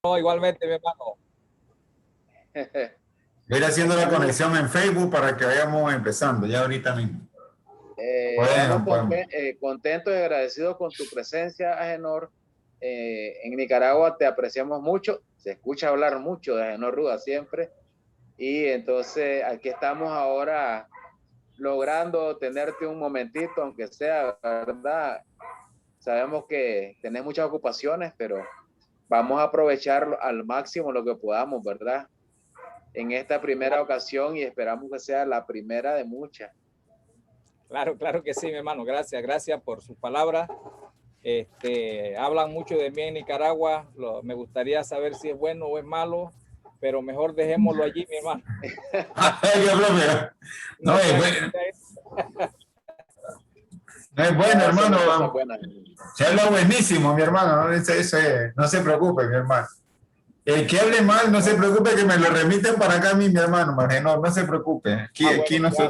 No, igualmente, mi hermano. Voy a ir haciendo la conexión en Facebook para que vayamos empezando, ya ahorita mismo. Estamos Bueno. contentos y agradecidos con tu presencia, Agenor. En Nicaragua te apreciamos mucho, se escucha hablar mucho de Agenor Ruda siempre, y entonces aquí estamos ahora logrando tenerte un momentito, aunque sea, ¿verdad? Sabemos que tenés muchas ocupaciones, pero vamos a aprovechar al máximo lo que podamos, ¿verdad? En esta primera ocasión, y esperamos que sea la primera de muchas. Claro que sí, mi hermano. Gracias por sus palabras. Hablan mucho de mí en Nicaragua. Me gustaría saber si es bueno o es malo, pero mejor dejémoslo allí, mi hermano. No, es bueno. No es bueno, hermano. Se habla buenísimo, mi hermano. No se preocupe, mi hermano. El que hable mal, no se preocupe, que me lo remiten para acá a mí, mi hermano. No se preope. Aquí no se...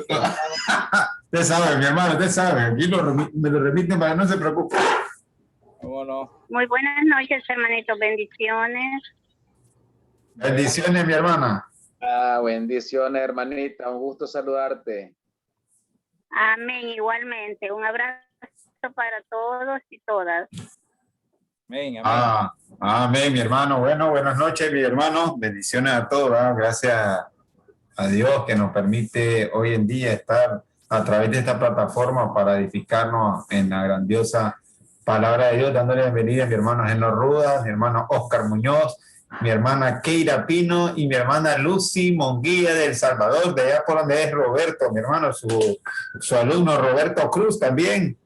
Usted sabe, mi hermano, usted sabe. Aquí me lo remiten para no se preocupe. ¿Cómo no? Muy buenas noches, hermanito. Bendiciones. Bendiciones, mi hermana. Bendiciones, hermanita. Un gusto saludarte. Amén, igualmente. Un abrazo para todos y todas. Amén, amén. Amén, mi hermano. Bueno, buenas noches, mi hermano. Bendiciones a todos. Gracias a Dios que nos permite hoy en día estar a través de esta plataforma para edificarnos en la grandiosa palabra de Dios, dándole bienvenida a mi hermano Agenor Ruda, mi hermano Oscar Muñoz, mi hermana Keira Pino y mi hermana Lucy Monguía de El Salvador, de allá por donde es Roberto, mi hermano, su alumno Roberto Cruz también.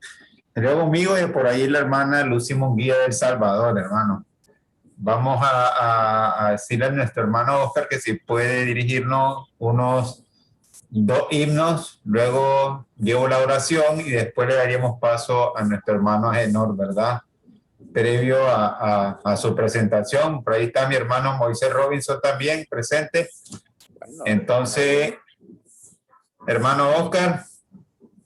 Luego conmigo y por ahí la hermana Lucy Monguía de El Salvador, hermano. Vamos a decirle a nuestro hermano Oscar que si puede dirigirnos unos 2 himnos, luego llevo la oración y después le daríamos paso a nuestro hermano Agenor, ¿verdad? Previo a su presentación. Por ahí está mi hermano Moisés Robinson también presente. Entonces, hermano Oscar.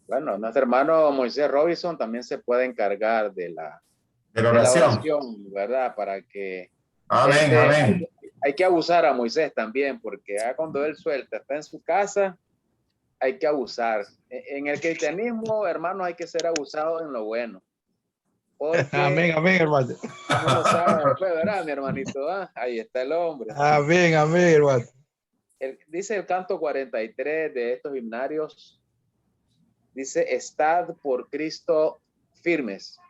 Bueno, nuestro hermano Moisés Robinson también se puede encargar de la oración, ¿verdad? Para que... Amén. Hay que abusar a Moisés también, porque ya cuando él suelta, está en su casa, hay que abusar. En el cristianismo, hermanos, hay que ser abusados en lo bueno. Porque, amén, hermano. No sabe, pues, ¿verdad, mi hermanito? Ahí está el hombre. Amén, hermano. Dice el canto 43 de estos himnarios, dice, estad por Cristo firmes.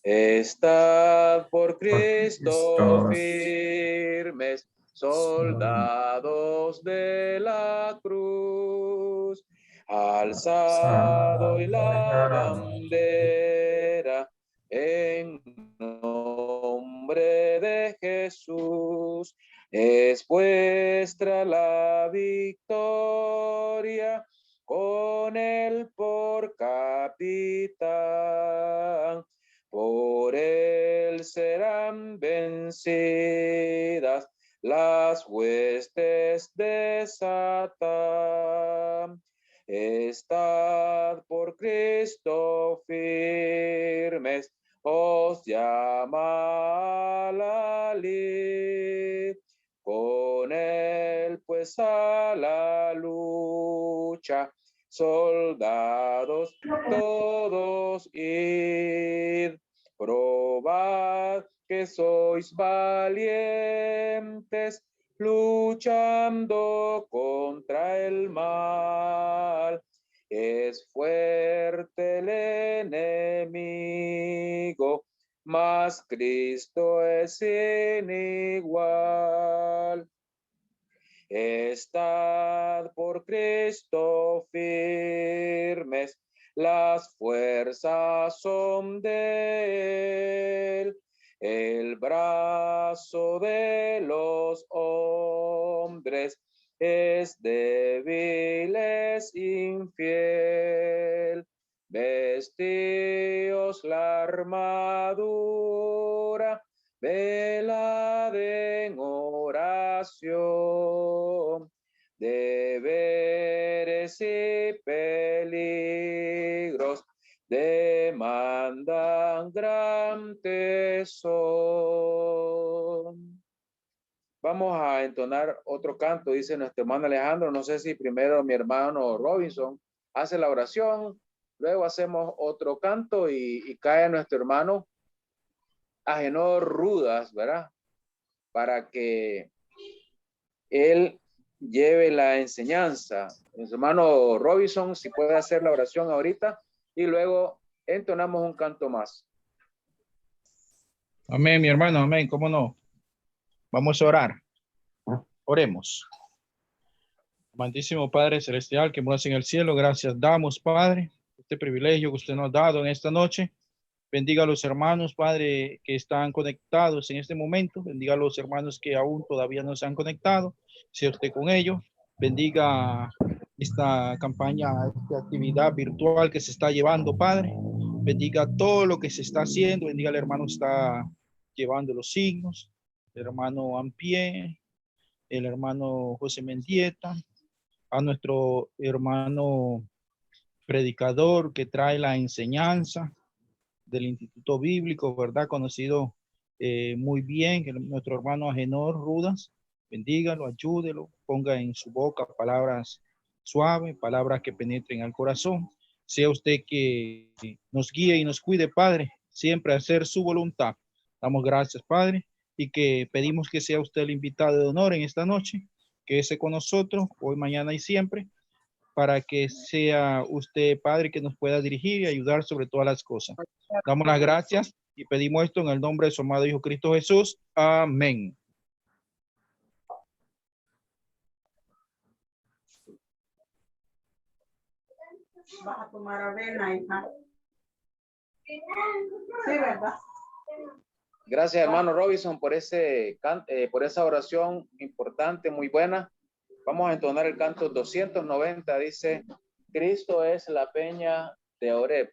Estad por Cristo firmes, soldados de la cruz, alzado y la bandera en nombre de Jesús. Es vuestra la victoria con él por capitán. Por él serán vencidas las huestes de Satán. Estad por Cristo firmes, os llama la lid. Con él pues a la lucha, soldados todos id. Probad que sois valientes, luchando contra el mal. Es fuerte el enemigo, mas Cristo es sin igual. Estad por Cristo firmes, las fuerzas son de él. El brazo de los hombres es débil, es infiel. Vestíos la armadura, velad en oración. Deberes y peligros demandan gran tesoro. vamos a entonar otro canto, dice nuestro hermano Alejandro. No sé si primero mi hermano Robinson hace la oración, luego hacemos otro canto y cae nuestro hermano Agenor Rudas, ¿verdad? Para que él lleve la enseñanza. Nuestro hermano Robinson, si puede hacer la oración ahorita, y luego entonamos un canto más. Amén, mi hermano, amén, cómo no. Vamos a orar. Oremos. Amantísimo Padre Celestial, que moras en el cielo, gracias damos, Padre, este privilegio que usted nos ha dado en esta noche. Bendiga a los hermanos, Padre, que están conectados en este momento. Bendiga a los hermanos que aún todavía no se han conectado. Sea usted con ellos. Bendiga esta campaña, esta actividad virtual que se está llevando, Padre. Bendiga todo lo que se está haciendo. Bendiga al hermano que está llevando los signos, el hermano Ampie, el hermano José Mendieta, a nuestro hermano predicador que trae la enseñanza del Instituto Bíblico, ¿verdad? Conocido muy bien, nuestro hermano Agenor Rudas. Bendígalo, ayúdelo, ponga en su boca palabras suaves, palabras que penetren al corazón. Sea usted que nos guíe y nos cuide, Padre, siempre a hacer su voluntad. Damos gracias, Padre, y que pedimos que sea usted el invitado de honor en esta noche, que esté con nosotros hoy, mañana y siempre, para que sea usted, Padre, que nos pueda dirigir y ayudar sobre todas las cosas. Damos las gracias y pedimos esto en el nombre de su amado Hijo Cristo Jesús. Amén. Vas a tomar avena, hija. Sí, ¿verdad? Gracias, hermano Robinson, por esa oración importante, muy buena. Vamos a entonar el canto 290, dice, Cristo es la peña de Oreb.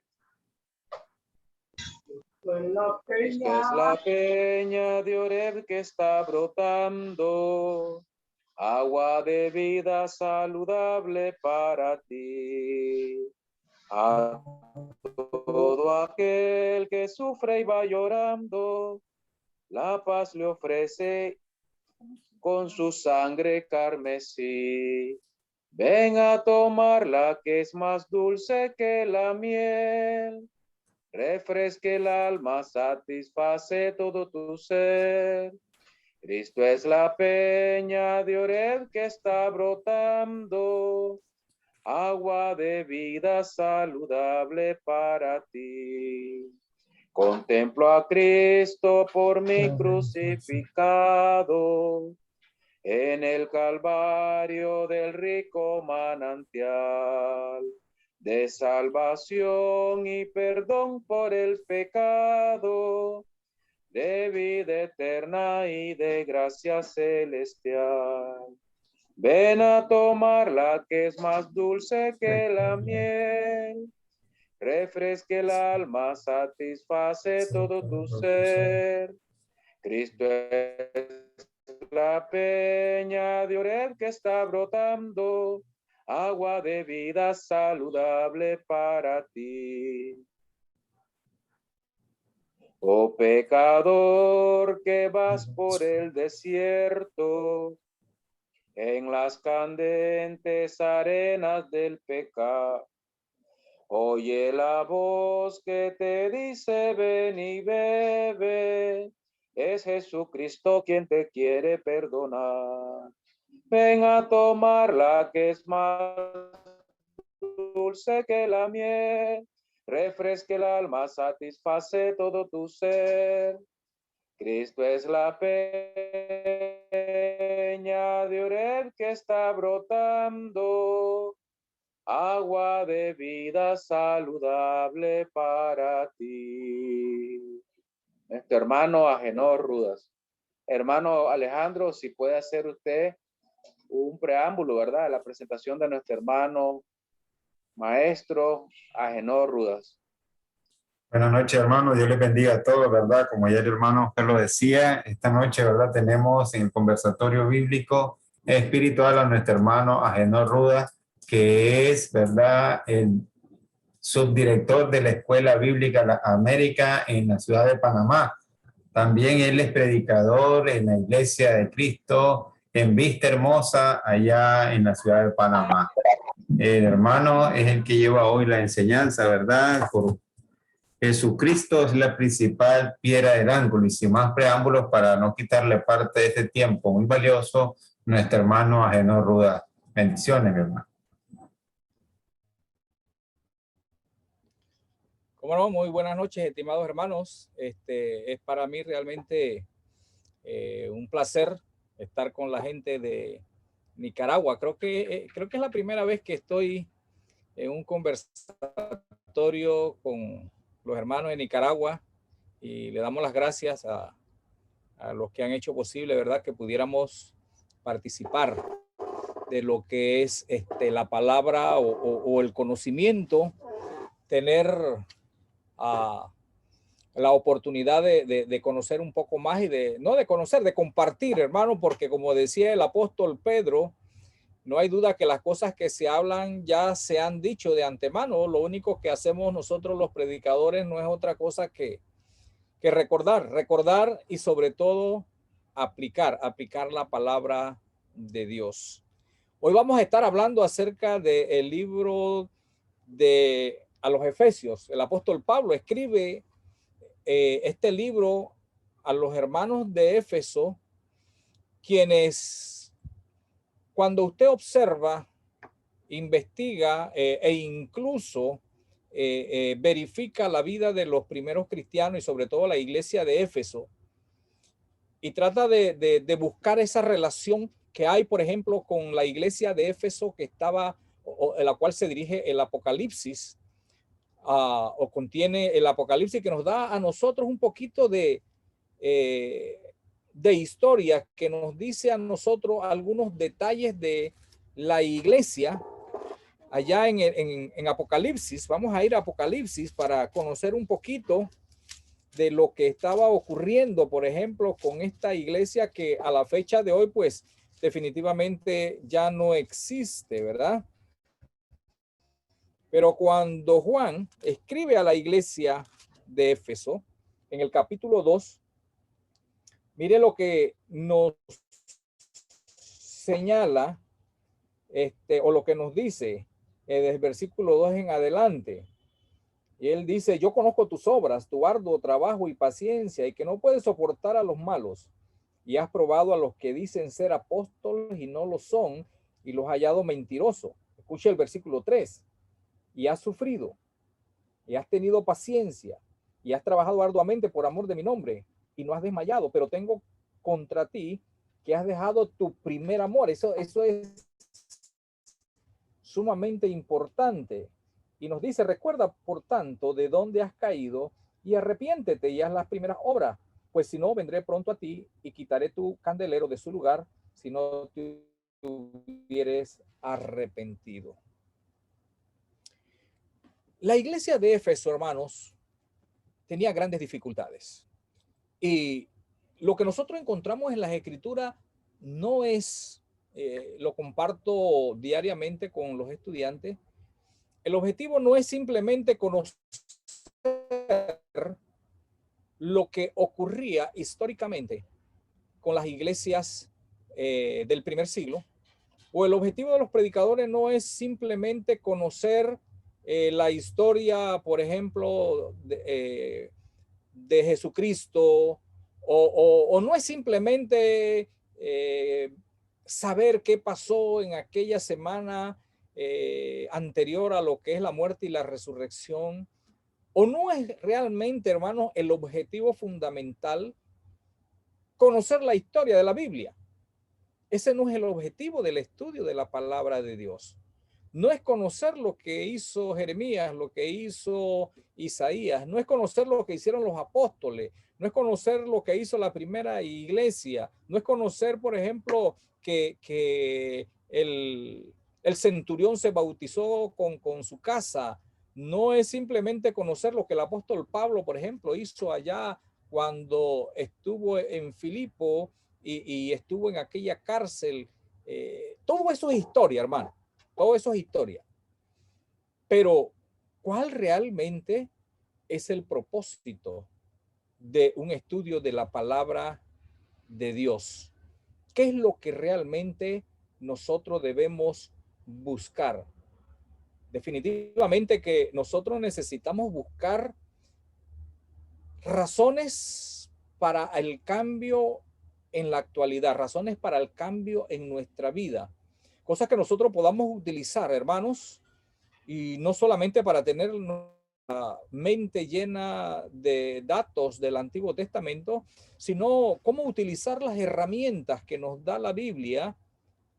Cristo es la peña de Oreb que está brotando, agua de vida saludable para ti. A todo aquel que sufre y va llorando, la paz le ofrece con su sangre carmesí. Ven a tomarla que es más dulce que la miel. Refresque el alma, satisface todo tu ser. Cristo es la peña de Oreb que está brotando, agua de vida saludable para ti. Contemplo a Cristo por mí crucificado, en el Calvario del rico manantial de salvación y perdón por el pecado, de vida eterna y de gracia celestial. Ven a tomarla que es más dulce que la miel. Refresque el alma, satisface todo tu ser. Cristo es la peña de Oreb que está brotando, agua de vida saludable para ti. Oh pecador que vas por el desierto, en las candentes arenas del pecado, oye la voz que te dice ven y bebe, es Jesucristo quien te quiere perdonar. Ven a tomarla que es más dulce que la miel, refresque el alma, satisface todo tu ser. Cristo es la peña de Oreb que está brotando, agua de vida saludable para ti. Nuestro hermano Agenor Rudas. Hermano Alejandro, si puede hacer usted un preámbulo, ¿verdad? La presentación de nuestro hermano maestro Agenor Rudas. Buenas noches, hermano. Dios les bendiga a todos, ¿verdad? Como ayer el hermano Oscar lo decía, esta noche, ¿verdad? Tenemos en el conversatorio bíblico espiritual a nuestro hermano Agenor Rudas, que es, ¿verdad?, el subdirector de la Escuela Bíblica La América en la ciudad de Panamá. También él es predicador en la Iglesia de Cristo en Vista Hermosa, allá en la ciudad de Panamá. El hermano es el que lleva hoy la enseñanza, ¿verdad? Por Jesucristo es la principal piedra del ángulo, y sin más preámbulos, para no quitarle parte de este tiempo muy valioso, nuestro hermano Agenor Ruda. Bendiciones, mi hermano. Cómo no, muy buenas noches, estimados hermanos. Es para mí realmente un placer estar con la gente de Nicaragua. Creo que es la primera vez que estoy en un conversatorio con los hermanos de Nicaragua, y le damos las gracias a los que han hecho posible, ¿verdad?, que pudiéramos participar de lo que es la palabra o el conocimiento, tener la oportunidad de conocer un poco más y no de conocer, de compartir, hermano, porque como decía el apóstol Pedro, no hay duda que las cosas que se hablan ya se han dicho de antemano. Lo único que hacemos nosotros los predicadores no es otra cosa que recordar y sobre todo aplicar la palabra de Dios. Hoy vamos a estar hablando acerca del libro a los Efesios. El apóstol Pablo escribe este libro a los hermanos de Éfeso, quienes, cuando usted observa, investiga e incluso verifica la vida de los primeros cristianos y sobre todo la iglesia de Éfeso, y trata de buscar esa relación que hay, por ejemplo, con la iglesia de Éfeso que estaba, o en la cual se dirige el Apocalipsis, o contiene el Apocalipsis, que nos da a nosotros un poquito de historia, que nos dice a nosotros algunos detalles de la iglesia allá en Apocalipsis. Vamos a ir a Apocalipsis para conocer un poquito de lo que estaba ocurriendo, por ejemplo, con esta iglesia que a la fecha de hoy, pues definitivamente ya no existe, ¿verdad? Pero cuando Juan escribe a la iglesia de Éfeso, en el capítulo 2, mire lo que nos señala, o lo que nos dice desde el versículo 2 en adelante. Y él dice: yo conozco tus obras, tu arduo trabajo y paciencia, y que no puedes soportar a los malos, y has probado a los que dicen ser apóstoles y no lo son, y los has hallado mentirosos. Escucha el versículo 3. Y has sufrido, y has tenido paciencia, y has trabajado arduamente por amor de mi nombre, y no has desmayado, pero tengo contra ti que has dejado tu primer amor. Eso es sumamente importante. Y nos dice: recuerda, por tanto, de dónde has caído, y arrepiéntete y haz las primeras obras, pues si no, vendré pronto a ti y quitaré tu candelero de su lugar, si no te hubieres arrepentido. La iglesia de Éfeso, hermanos, tenía grandes dificultades. Y lo que nosotros encontramos en las escrituras no es, lo comparto diariamente con los estudiantes, el objetivo no es simplemente conocer lo que ocurría históricamente con las iglesias del primer siglo, o el objetivo de los predicadores no es simplemente conocer la historia, por ejemplo, de Jesucristo, o no es simplemente saber qué pasó en aquella semana anterior a lo que es la muerte y la resurrección, o no es realmente, hermanos, el objetivo fundamental conocer la historia de la Biblia. Ese no es el objetivo del estudio de la palabra de Dios. No es conocer lo que hizo Jeremías, lo que hizo Isaías, no es conocer lo que hicieron los apóstoles, no es conocer lo que hizo la primera iglesia, no es conocer, por ejemplo, que el centurión se bautizó con su casa. No es simplemente conocer lo que el apóstol Pablo, por ejemplo, hizo allá cuando estuvo en Filipo y estuvo en aquella cárcel. Todo eso es historia, hermano. Todo eso es historia. Pero, ¿cuál realmente es el propósito de un estudio de la palabra de Dios. ¿Qué es lo que realmente nosotros debemos buscar? Definitivamente que nosotros necesitamos buscar razones para el cambio en la actualidad, razones para el cambio en nuestra vida, cosas que nosotros podamos utilizar, hermanos, y no solamente para tener una mente llena de datos del Antiguo Testamento, sino cómo utilizar las herramientas que nos da la Biblia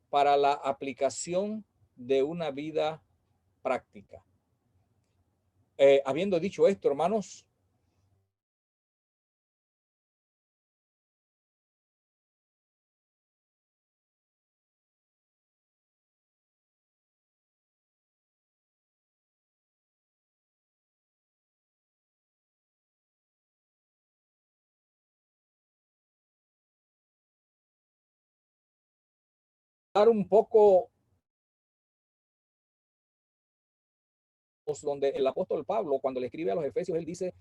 para la aplicación de una vida práctica. Habiendo dicho esto, hermanos, dar un poco donde el apóstol Pablo, cuando le escribe a los Efesios, él dice,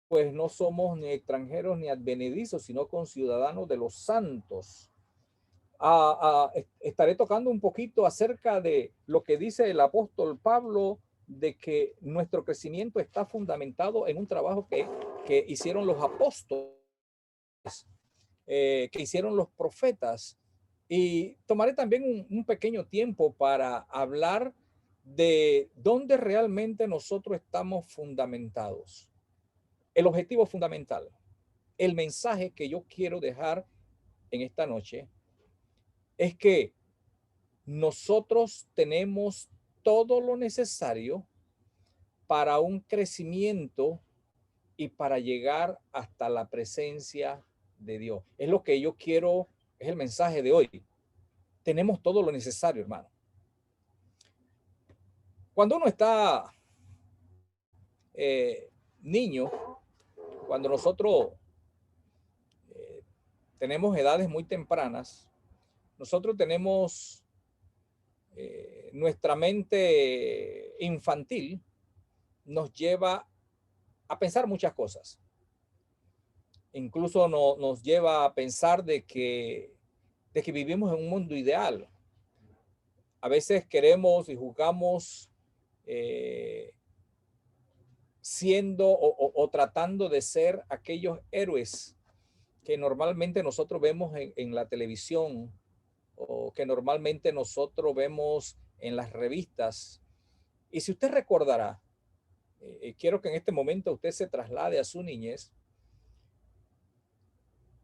pues no somos ni extranjeros ni advenedizos, sino conciudadanos de los santos. Estaré tocando un poquito acerca de lo que dice el apóstol Pablo, de que nuestro crecimiento está fundamentado en un trabajo que hicieron los apóstoles, que hicieron los profetas. Y tomaré también un pequeño tiempo para hablar de dónde realmente nosotros estamos fundamentados. El objetivo fundamental, el mensaje que yo quiero dejar en esta noche es que nosotros tenemos todo lo necesario para un crecimiento y para llegar hasta la presencia de Dios. Es lo que yo quiero, es el mensaje de hoy. Tenemos todo lo necesario, hermano. Cuando uno está niño, cuando nosotros tenemos edades muy tempranas, nosotros tenemos nuestra mente infantil nos lleva a pensar muchas cosas. Incluso nos lleva a pensar de que vivimos en un mundo ideal. A veces queremos y juzgamos siendo o tratando de ser aquellos héroes que normalmente nosotros vemos en la televisión o que normalmente nosotros vemos en las revistas. Y si usted recordará, quiero que en este momento usted se traslade a su niñez.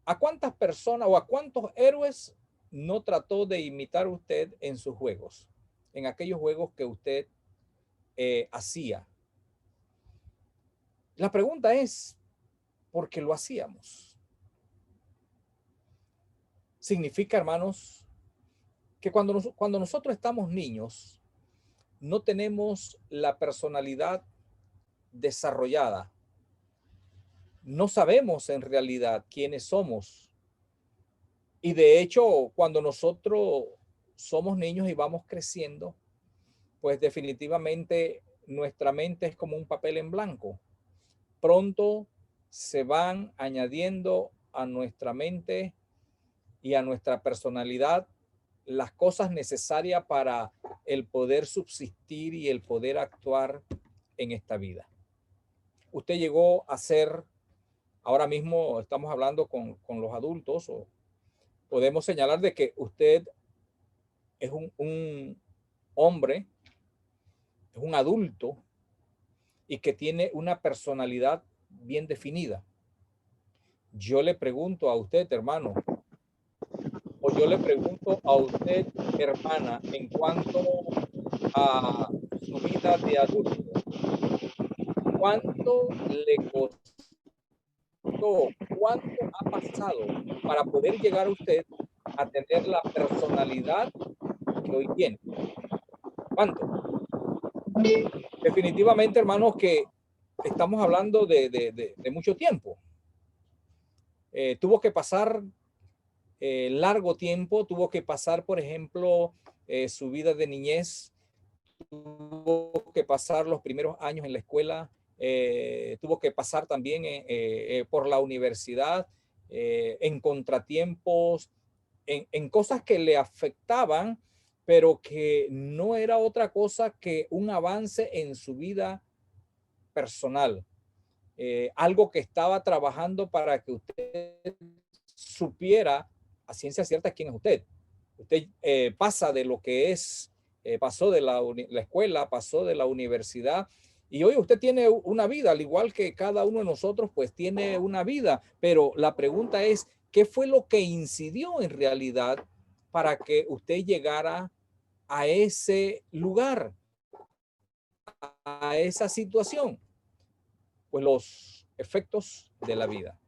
¿A cuántas personas o a cuántos héroes no trató de imitar usted en sus juegos? En aquellos juegos que usted hacía. La pregunta es, ¿por qué lo hacíamos? Significa, hermanos, que cuando nosotros estamos niños, no tenemos la personalidad desarrollada. No sabemos en realidad quiénes somos. Y de hecho, cuando nosotros somos niños y vamos creciendo, pues definitivamente nuestra mente es como un papel en blanco. Pronto se van añadiendo a nuestra mente y a nuestra personalidad las cosas necesarias para el poder subsistir y el poder actuar en esta vida. Usted llegó a ser, ahora mismo estamos hablando con los adultos, o podemos señalar de que usted es un hombre, es un adulto y que tiene una personalidad bien definida. Yo le pregunto a usted, hermano, o yo le pregunto a usted, hermana, en cuanto a su vida de adulto, ¿cuánto le costó? ¿Cuánto ha pasado para poder llegar a usted a tener la personalidad que hoy tiene? ¿Cuánto? Definitivamente, hermanos, que estamos hablando de mucho tiempo. Tuvo que pasar largo tiempo, tuvo que pasar, por ejemplo, su vida de niñez, tuvo que pasar los primeros años en la escuela, tuvo que pasar también por la universidad, en contratiempos, en cosas que le afectaban, pero que no era otra cosa que un avance en su vida personal. Algo que estaba trabajando para que usted supiera a ciencia cierta quién es usted. Usted pasa de lo que es, pasó de la escuela, pasó de la universidad, y hoy usted tiene una vida, al igual que cada uno de nosotros, pues tiene una vida. Pero la pregunta es, ¿qué fue lo que incidió en realidad para que usted llegara a ese lugar, a esa situación? Pues los efectos de la vida.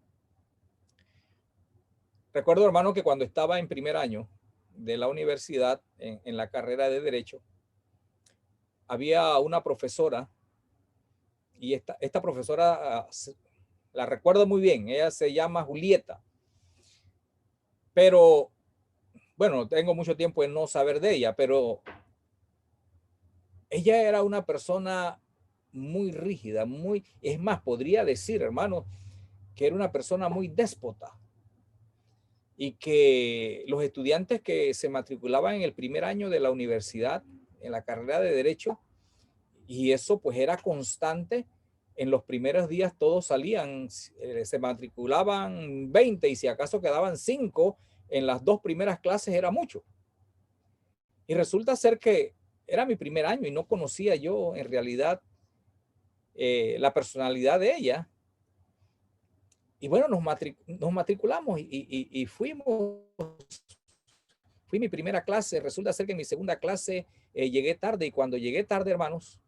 Recuerdo, hermano, que cuando estaba en primer año de la universidad, en la carrera de Derecho, había una profesora, y esta profesora la recuerdo muy bien, ella se llama Julieta, pero bueno, tengo mucho tiempo en no saber de ella, pero ella era una persona muy rígida, es más, podría decir, hermano, que era una persona muy déspota, y que los estudiantes que se matriculaban en el primer año de la universidad, en la carrera de Derecho, y eso pues era constante, en los primeros días todos salían, se matriculaban 20 y si acaso quedaban 5 en las 2 primeras clases, era mucho. Y resulta ser que era mi primer año y no conocía yo en realidad la personalidad de ella. Y bueno, nos matriculamos y fuimos. Fui mi primera clase. Resulta ser que en mi segunda clase llegué tarde, y cuando llegué tarde, hermanos,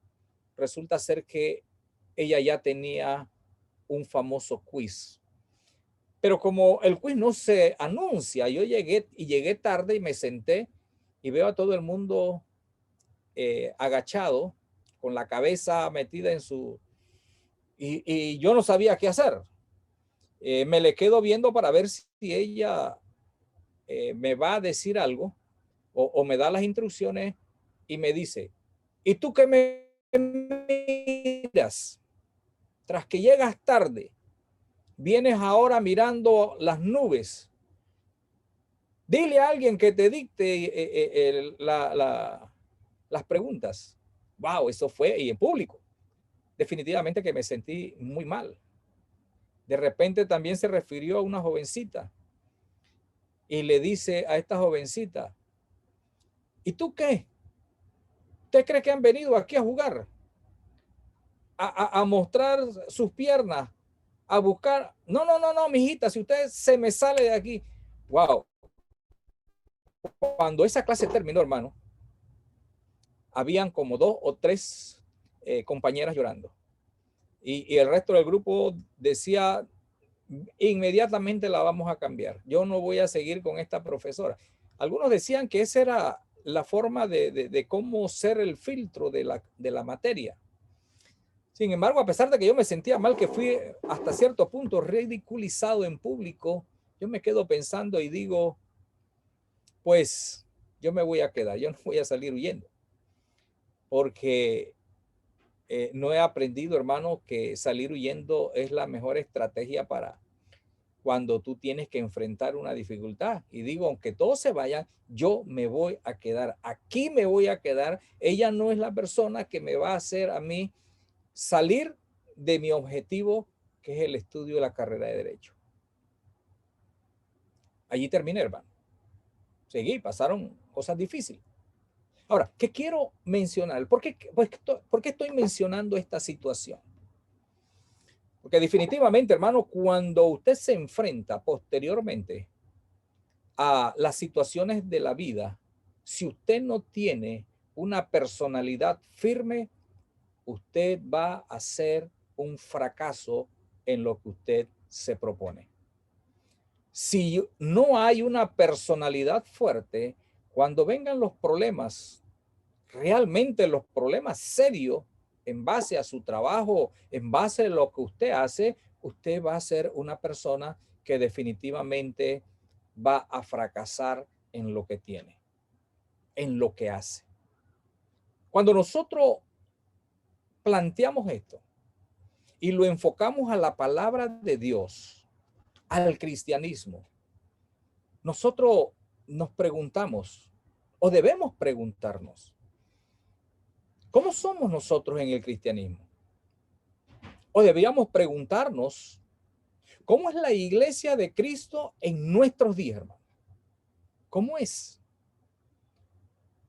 resulta ser que ella ya tenía un famoso quiz. Pero como el quiz no se anuncia, yo llegué tarde y me senté y veo a todo el mundo agachado, con la cabeza metida en su... Y yo no sabía qué hacer. Me le quedo viendo para ver si ella me va a decir algo o me da las instrucciones, y me dice, ¿y tú qué me miras? Tras que llegas tarde, vienes ahora mirando las nubes. Dile a alguien que te dicte las preguntas. Wow, eso fue, y en público. Definitivamente que me sentí muy mal. De repente también se refirió a una jovencita y le dice a esta jovencita, ¿y tú qué? ¿Usted cree que han venido aquí a jugar? A mostrar sus piernas, a buscar. No, no, no, no, mijita, si usted se me sale de aquí. Wow. Cuando esa clase terminó, hermano, habían como 2 o 3 compañeras llorando. Y el resto del grupo decía, inmediatamente la vamos a cambiar. Yo no voy a seguir con esta profesora. Algunos decían que esa era la forma de cómo ser el filtro de la materia. Sin embargo, a pesar de que yo me sentía mal, que fui hasta cierto punto ridiculizado en público, yo me quedo pensando y digo, pues yo me voy a quedar, yo no voy a salir huyendo, porque no he aprendido, hermano, que salir huyendo es la mejor estrategia para cuando tú tienes que enfrentar una dificultad. Y digo, aunque todos se vayan, yo me voy a quedar, aquí me voy a quedar. Ella no es la persona que me va a hacer a mí salir de mi objetivo, que es el estudio de la carrera de Derecho. Allí terminé, hermano. Seguí, pasaron cosas difíciles. Ahora, ¿qué quiero mencionar? ¿Por qué estoy mencionando esta situación? Porque definitivamente, hermano, cuando usted se enfrenta posteriormente a las situaciones de la vida, si usted no tiene una personalidad firme, usted va a ser un fracaso en lo que usted se propone. Si no hay una personalidad fuerte, cuando vengan los problemas, realmente los problemas serios, en base a su trabajo, en base a lo que usted hace, usted va a ser una persona que definitivamente va a fracasar en lo que tiene, en lo que hace. Cuando nosotros planteamos esto, y lo enfocamos a la palabra de Dios, al cristianismo, nosotros nos preguntamos, o debemos preguntarnos, ¿cómo somos nosotros en el cristianismo? O deberíamos preguntarnos, ¿cómo es la iglesia de Cristo en nuestros días, hermano? ¿Cómo es?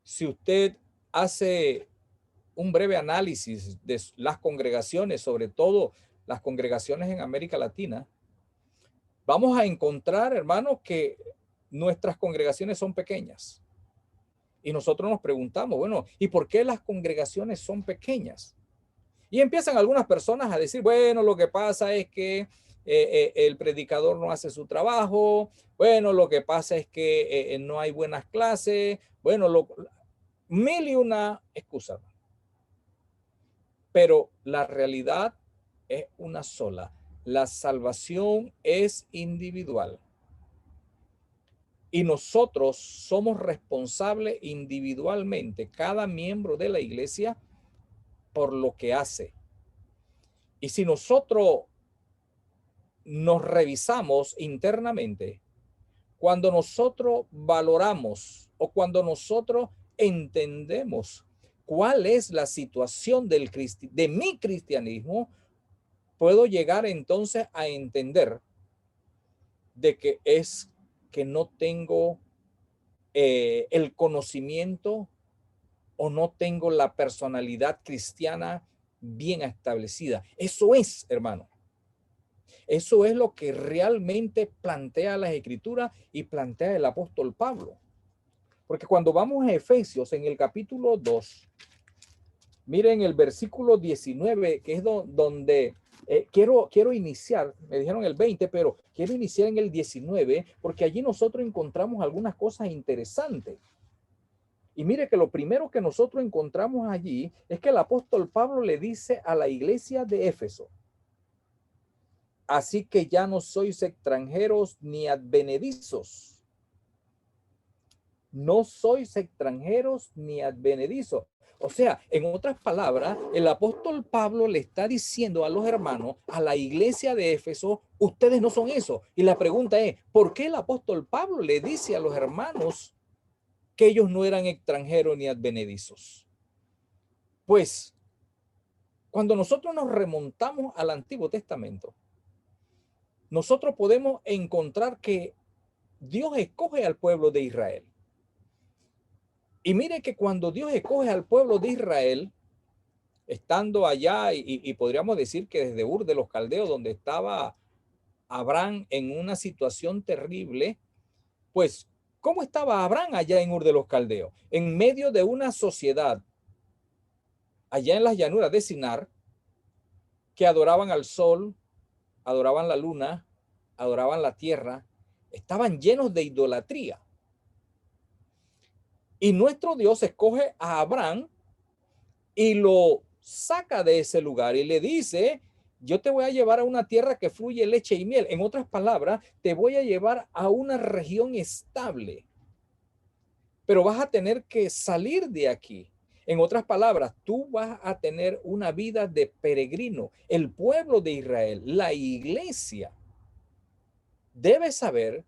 Si usted hace un breve análisis de las congregaciones, sobre todo las congregaciones en América Latina, vamos a encontrar, hermanos, que nuestras congregaciones son pequeñas. Y nosotros nos preguntamos, bueno, ¿y por qué las congregaciones son pequeñas? Y empiezan algunas personas a decir, bueno, lo que pasa es que el predicador no hace su trabajo, bueno, lo que pasa es que no hay buenas clases, bueno, mil y una excusas. Pero la realidad es una sola. La salvación es individual. Y nosotros somos responsables individualmente, cada miembro de la iglesia, por lo que hace. Y si nosotros nos revisamos internamente, cuando nosotros valoramos o cuando nosotros entendemos cuál es la situación de mi cristianismo, puedo llegar entonces a entender de que es que no tengo el conocimiento o no tengo la personalidad cristiana bien establecida. Eso es, hermano. Eso es lo que realmente plantea las Escrituras y plantea el apóstol Pablo. Porque cuando vamos a Efesios en el capítulo 2, miren el versículo 19, que es donde quiero iniciar, me dijeron el 20, pero quiero iniciar en el 19, porque allí nosotros encontramos algunas cosas interesantes. Y mire que lo primero que nosotros encontramos allí es que el apóstol Pablo le dice a la iglesia de Éfeso, así que ya no sois extranjeros ni advenedizos. No sois extranjeros ni advenedizos. O sea, en otras palabras, el apóstol Pablo le está diciendo a los hermanos, a la iglesia de Éfeso, ustedes no son eso. Y la pregunta es, ¿por qué el apóstol Pablo le dice a los hermanos que ellos no eran extranjeros ni advenedizos? Pues, cuando nosotros nos remontamos al Antiguo Testamento, nosotros podemos encontrar que Dios escoge al pueblo de Israel. Y mire que cuando Dios escoge al pueblo de Israel, estando allá, y podríamos decir que desde Ur de los Caldeos, donde estaba Abraham en una situación terrible, pues, ¿cómo estaba Abraham allá en Ur de los Caldeos? En medio de una sociedad, allá en las llanuras de Sinar, que adoraban al sol, adoraban la luna, adoraban la tierra, estaban llenos de idolatría. Y nuestro Dios escoge a Abraham y lo saca de ese lugar y le dice, yo te voy a llevar a una tierra que fluye leche y miel. En otras palabras, te voy a llevar a una región estable, pero vas a tener que salir de aquí. En otras palabras, tú vas a tener una vida de peregrino. El pueblo de Israel, la iglesia, debe saber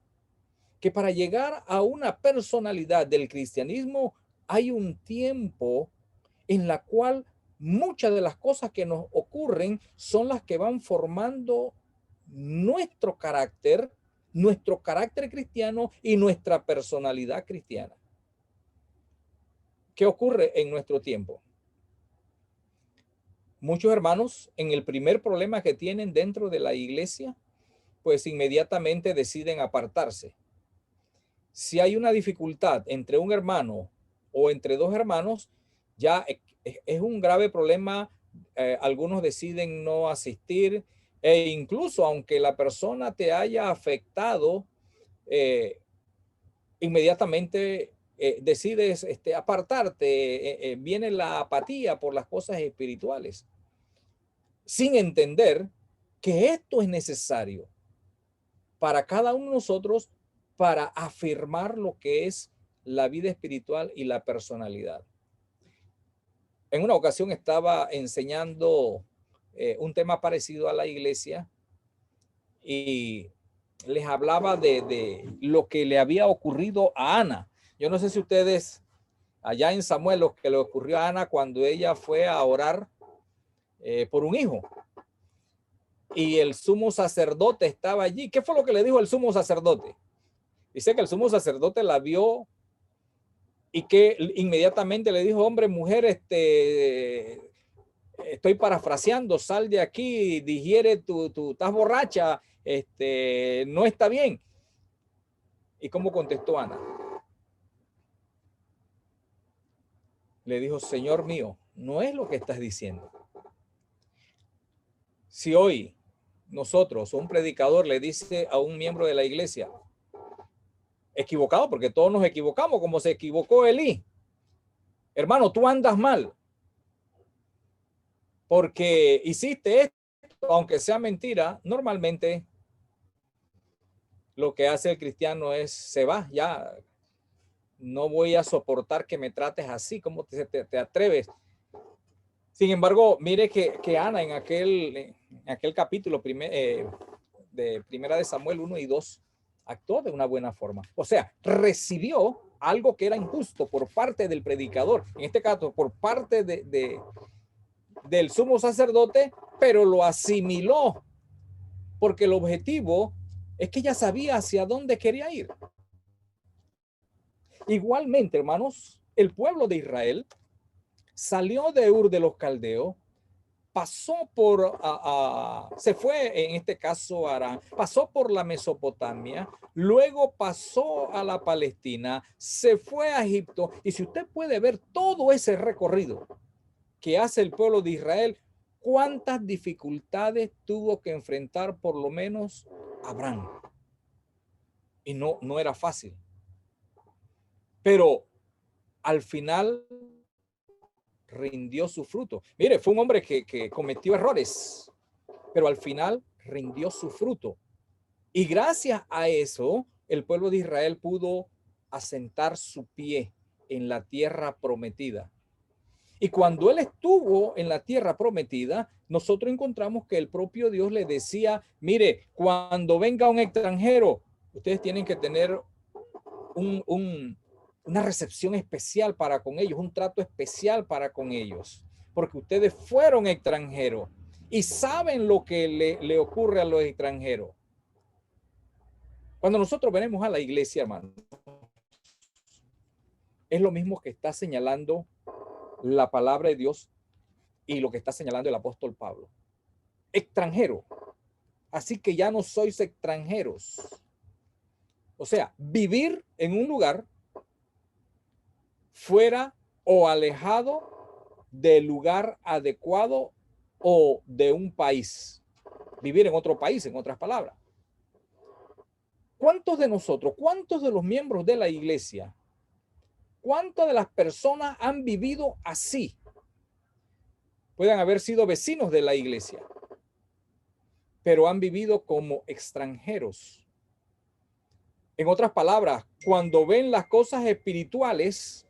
que para llegar a una personalidad del cristianismo hay un tiempo en la cual muchas de las cosas que nos ocurren son las que van formando nuestro carácter cristiano y nuestra personalidad cristiana. ¿Qué ocurre en nuestro tiempo? Muchos hermanos, en el primer problema que tienen dentro de la iglesia, pues inmediatamente deciden apartarse. Si hay una dificultad entre un hermano o entre dos hermanos, ya es un grave problema. Algunos deciden no asistir e incluso aunque la persona te haya afectado, inmediatamente decides apartarte. Viene la apatía por las cosas espirituales, sin entender que esto es necesario para cada uno de nosotros para afirmar lo que es la vida espiritual y la personalidad. En una ocasión estaba enseñando un tema parecido a la iglesia y les hablaba de lo que le había ocurrido a Ana. Yo no sé si ustedes allá en Samuel, lo que le ocurrió a Ana cuando ella fue a orar por un hijo. Y el sumo sacerdote estaba allí. ¿Qué fue lo que le dijo el sumo sacerdote? Dice que el sumo sacerdote la vio y que inmediatamente le dijo, hombre, mujer, estoy parafraseando, sal de aquí, digiere tu estás borracha, no está bien. ¿Y cómo contestó Ana? Le dijo, Señor mío, no es lo que estás diciendo. Si hoy nosotros, un predicador le dice a un miembro de la iglesia, equivocado, porque todos nos equivocamos, como se equivocó Elí. Hermano, tú andas mal porque hiciste esto, aunque sea mentira. Normalmente lo que hace el cristiano es, se va, ya no voy a soportar que me trates así, ¿cómo te atreves? Sin embargo, mire que Ana en aquel capítulo de Primera de Samuel 1 y 2 actuó de una buena forma. O sea, recibió algo que era injusto por parte del predicador, en este caso por parte del sumo sacerdote, pero lo asimiló porque el objetivo es que ella sabía hacia dónde quería ir. Igualmente, hermanos, el pueblo de Israel salió de Ur de los Caldeos, pasó se fue en este caso a Arán, pasó por la Mesopotamia, luego pasó a la Palestina, se fue a Egipto. Y si usted puede ver todo ese recorrido que hace el pueblo de Israel, cuántas dificultades tuvo que enfrentar por lo menos Abraham. Y no era fácil. Pero al final rindió su fruto. Mire, fue un hombre que cometió errores, pero al final rindió su fruto. Y gracias a eso, el pueblo de Israel pudo asentar su pie en la tierra prometida. Y cuando él estuvo en la tierra prometida, nosotros encontramos que el propio Dios le decía, mire, cuando venga un extranjero, ustedes tienen que tener una recepción especial para con ellos, un trato especial para con ellos, porque ustedes fueron extranjeros y saben lo que le ocurre a los extranjeros. Cuando nosotros venimos a la iglesia, hermano, es lo mismo que está señalando la palabra de Dios y lo que está señalando el apóstol Pablo. Extranjero. Así que ya no sois extranjeros. O sea, vivir en un lugar fuera o alejado del lugar adecuado o de un país. Vivir en otro país, en otras palabras. ¿Cuántos de nosotros, cuántos de los miembros de la iglesia, cuántas de las personas han vivido así? Pueden haber sido vecinos de la iglesia, pero han vivido como extranjeros. En otras palabras, cuando ven las cosas espirituales,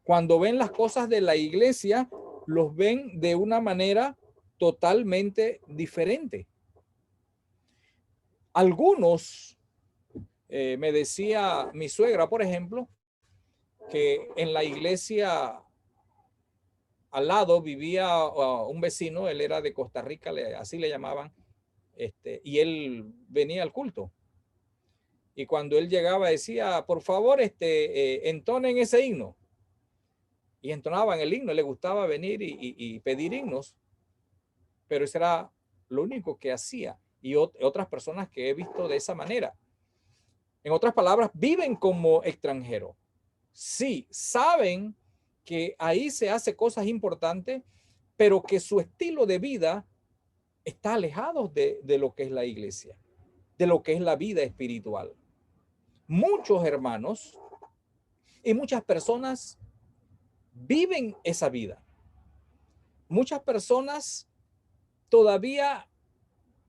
cuando ven las cosas de la iglesia, los ven de una manera totalmente diferente. Algunos, me decía mi suegra, por ejemplo, que en la iglesia al lado vivía un vecino, él era de Costa Rica, así le llamaban, y él venía al culto. Y cuando él llegaba decía, por favor, entonen ese himno. Y entonaban el himno, le gustaba venir y pedir himnos, pero eso era lo único que hacía. Y otras personas que he visto de esa manera. En otras palabras, viven como extranjeros. Sí, saben que ahí se hace cosas importantes, pero que su estilo de vida está alejado de lo que es la iglesia, de lo que es la vida espiritual. Muchos hermanos y muchas personas viven esa vida. Muchas personas todavía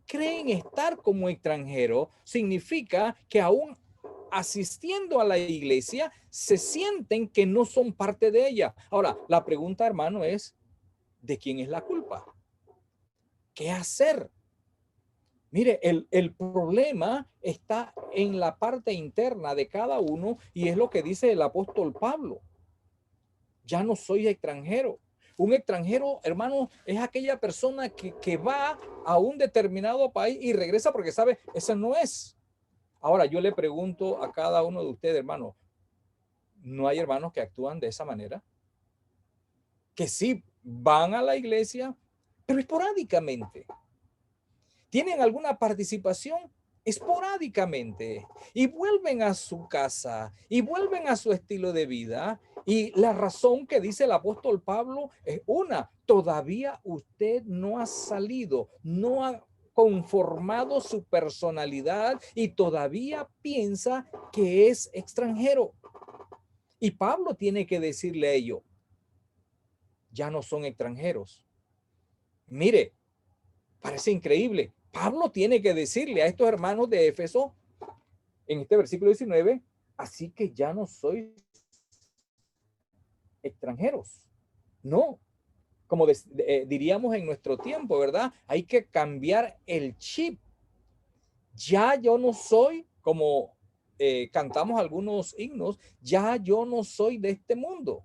creen estar como extranjeros. Significa que aún asistiendo a la iglesia se sienten que no son parte de ella. Ahora, la pregunta, hermano, es ¿de quién es la culpa? ¿qué hacer? Mire, el problema está en la parte interna de cada uno y es lo que dice el apóstol Pablo. Ya no soy extranjero. Un extranjero, hermano, es aquella persona que va a un determinado país y regresa porque sabe, eso no es. Ahora, yo le pregunto a cada uno de ustedes, hermano, ¿no hay hermanos que actúan de esa manera? Que sí van a la iglesia, pero esporádicamente. Tienen alguna participación esporádicamente y vuelven a su casa y vuelven a su estilo de vida. Y la razón que dice el apóstol Pablo es una: todavía usted no ha salido, no ha conformado su personalidad y todavía piensa que es extranjero. Y Pablo tiene que decirle a ellos, ya no son extranjeros. Mire, parece increíble. Pablo tiene que decirle a estos hermanos de Éfeso en este versículo 19, así que ya no sois extranjeros. No, como diríamos en nuestro tiempo, ¿verdad? Hay que cambiar el chip. Ya yo no soy, como cantamos algunos himnos, ya yo no soy de este mundo.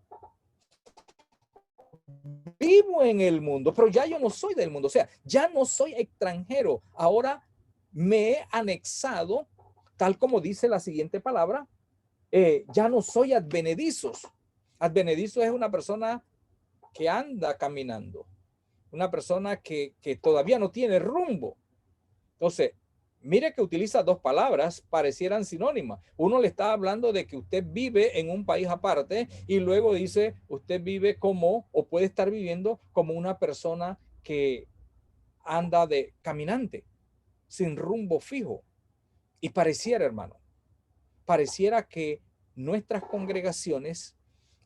Vivo en el mundo, pero ya yo no soy del mundo. O sea, ya no soy extranjero. Ahora me he anexado, tal como dice la siguiente palabra, ya no soy advenedizos. Advenedizos es una persona que anda caminando, una persona que todavía no tiene rumbo. Entonces, mire que utiliza dos palabras, parecieran sinónimas. Uno le está hablando de que usted vive en un país aparte y luego dice usted vive como, o puede estar viviendo como una persona que anda de caminante, sin rumbo fijo. Y pareciera, hermano, pareciera que nuestras congregaciones,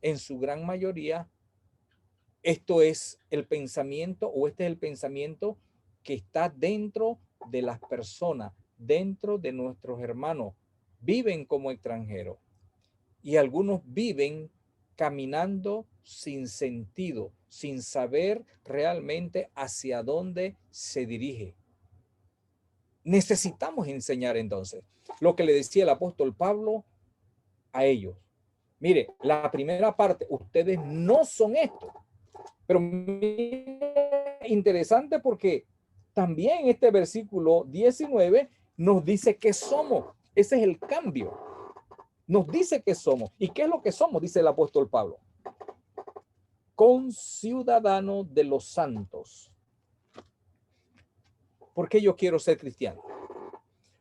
en su gran mayoría, esto es el pensamiento, o este es el pensamiento que está dentro de las personas, dentro de nuestros hermanos. Viven como extranjeros y algunos viven caminando sin sentido, sin saber realmente hacia dónde se dirige. Necesitamos enseñar entonces lo que le decía el apóstol Pablo a ellos. Mire, la primera parte, ustedes no son esto. Pero interesante porque también este versículo 19 nos dice que somos. Ese es el cambio. Nos dice que somos. ¿Y qué es lo que somos? Dice el apóstol Pablo. Conciudadanos de los santos. ¿Por qué yo quiero ser cristiano?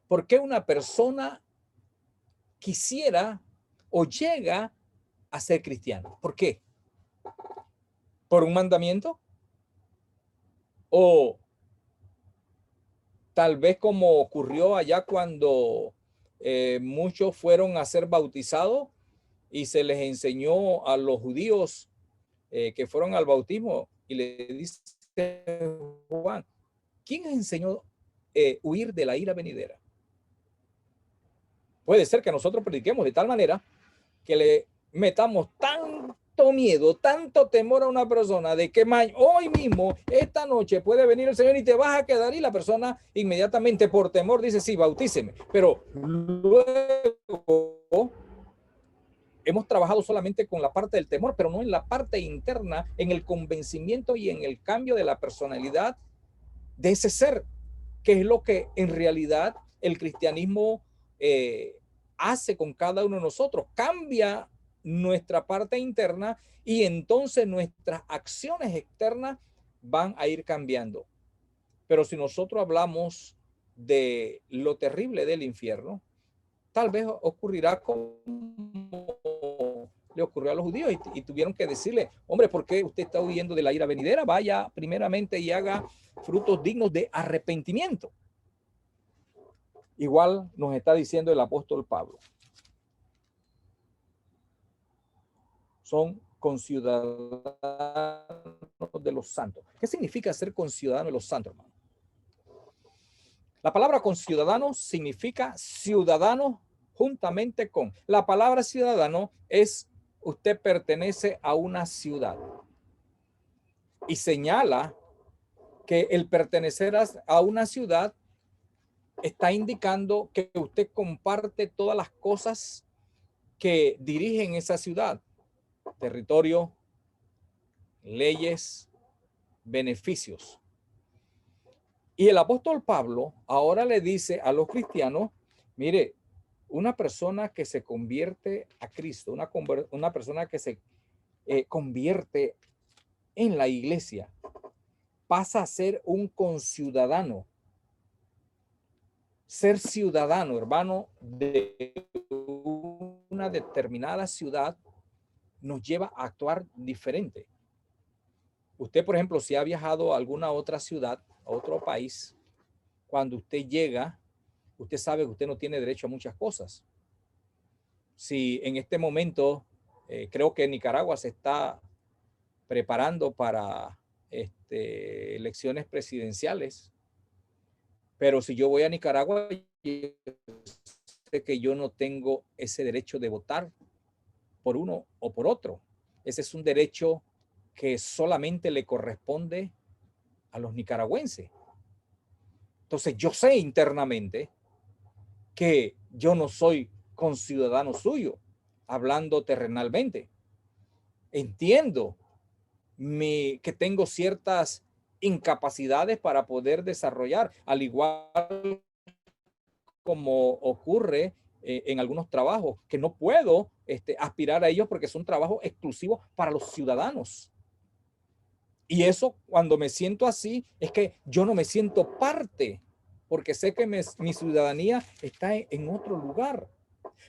¿Por qué una persona quisiera o llega a ser cristiano? ¿Por qué? ¿Por un mandamiento? O tal vez como ocurrió allá cuando muchos fueron a ser bautizados y se les enseñó a los judíos que fueron al bautismo y le dice Juan, ¿quién les enseñó huir de la ira venidera? Puede ser que nosotros prediquemos de tal manera que le metamos tanto miedo, tanto temor a una persona de que hoy mismo, esta noche puede venir el Señor y te vas a quedar, y la persona inmediatamente por temor dice, sí, bautíceme. Pero luego hemos trabajado solamente con la parte del temor, pero no en la parte interna, en el convencimiento y en el cambio de la personalidad de ese ser, que es lo que en realidad el cristianismo hace con cada uno de nosotros. Cambia nuestra parte interna y entonces nuestras acciones externas van a ir cambiando. Pero si nosotros hablamos de lo terrible del infierno, tal vez ocurrirá como le ocurrió a los judíos y tuvieron que decirle, hombre, ¿por qué usted está huyendo de la ira venidera? Vaya primeramente y haga frutos dignos de arrepentimiento. Igual nos está diciendo el apóstol Pablo. Son conciudadanos de los santos. ¿Qué significa ser conciudadano de los santos, hermano? La palabra conciudadano significa ciudadano juntamente con. La palabra ciudadano es usted pertenece a una ciudad y señala que el pertenecer a una ciudad está indicando que usted comparte todas las cosas que dirigen esa ciudad: territorio, leyes, beneficios. Y el apóstol Pablo ahora le dice a los cristianos, mire, una persona que se convierte a Cristo, una persona que se convierte en la iglesia, pasa a ser un conciudadano. Ser ciudadano, hermano, de una determinada ciudad nos lleva a actuar diferente. Usted, por ejemplo, si ha viajado a alguna otra ciudad, a otro país, cuando usted llega, usted sabe que usted no tiene derecho a muchas cosas. Si en este momento, creo que Nicaragua se está preparando para elecciones presidenciales, pero si yo voy a Nicaragua, yo sé que yo no tengo ese derecho de votar por uno o por otro. Ese es un derecho que solamente le corresponde a los nicaragüenses. Entonces yo sé internamente que yo no soy conciudadano suyo, hablando terrenalmente. Entiendo que tengo ciertas incapacidades para poder desarrollar, al igual como ocurre en algunos trabajos, que no puedo aspirar a ellos porque son trabajos exclusivos para los ciudadanos. Y eso, cuando me siento así, es que yo no me siento parte, porque sé que mi ciudadanía está en otro lugar.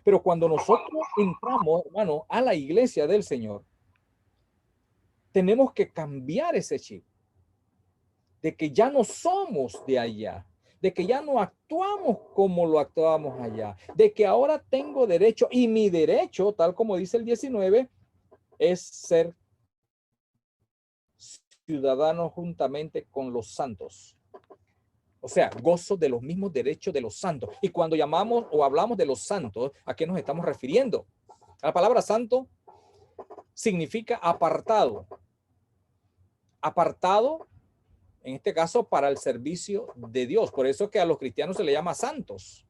Pero cuando nosotros entramos, hermano, a la iglesia del Señor, tenemos que cambiar ese chip de que ya no somos de allá, de que ya no actuamos como lo actuábamos allá, de que ahora tengo derecho, y mi derecho, tal como dice el 19, es ser ciudadano juntamente con los santos. O sea, gozo de los mismos derechos de los santos. Y cuando llamamos o hablamos de los santos, ¿a qué nos estamos refiriendo? La palabra santo significa apartado. Apartado, en este caso, para el servicio de Dios. Por eso es que a los cristianos se le llama santos,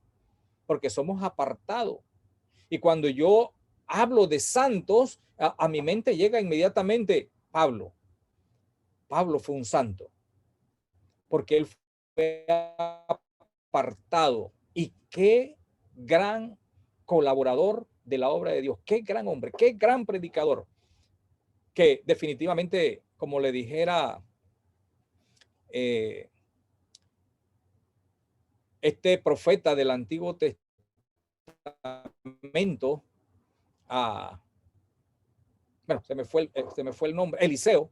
porque somos apartados. Y cuando yo hablo de santos, a mi mente llega inmediatamente Pablo. Pablo fue un santo, porque él fue apartado. Y qué gran colaborador de la obra de Dios, qué gran hombre, qué gran predicador, que definitivamente, como le dijera este profeta del Antiguo Testamento, bueno, se me fue el nombre, Eliseo,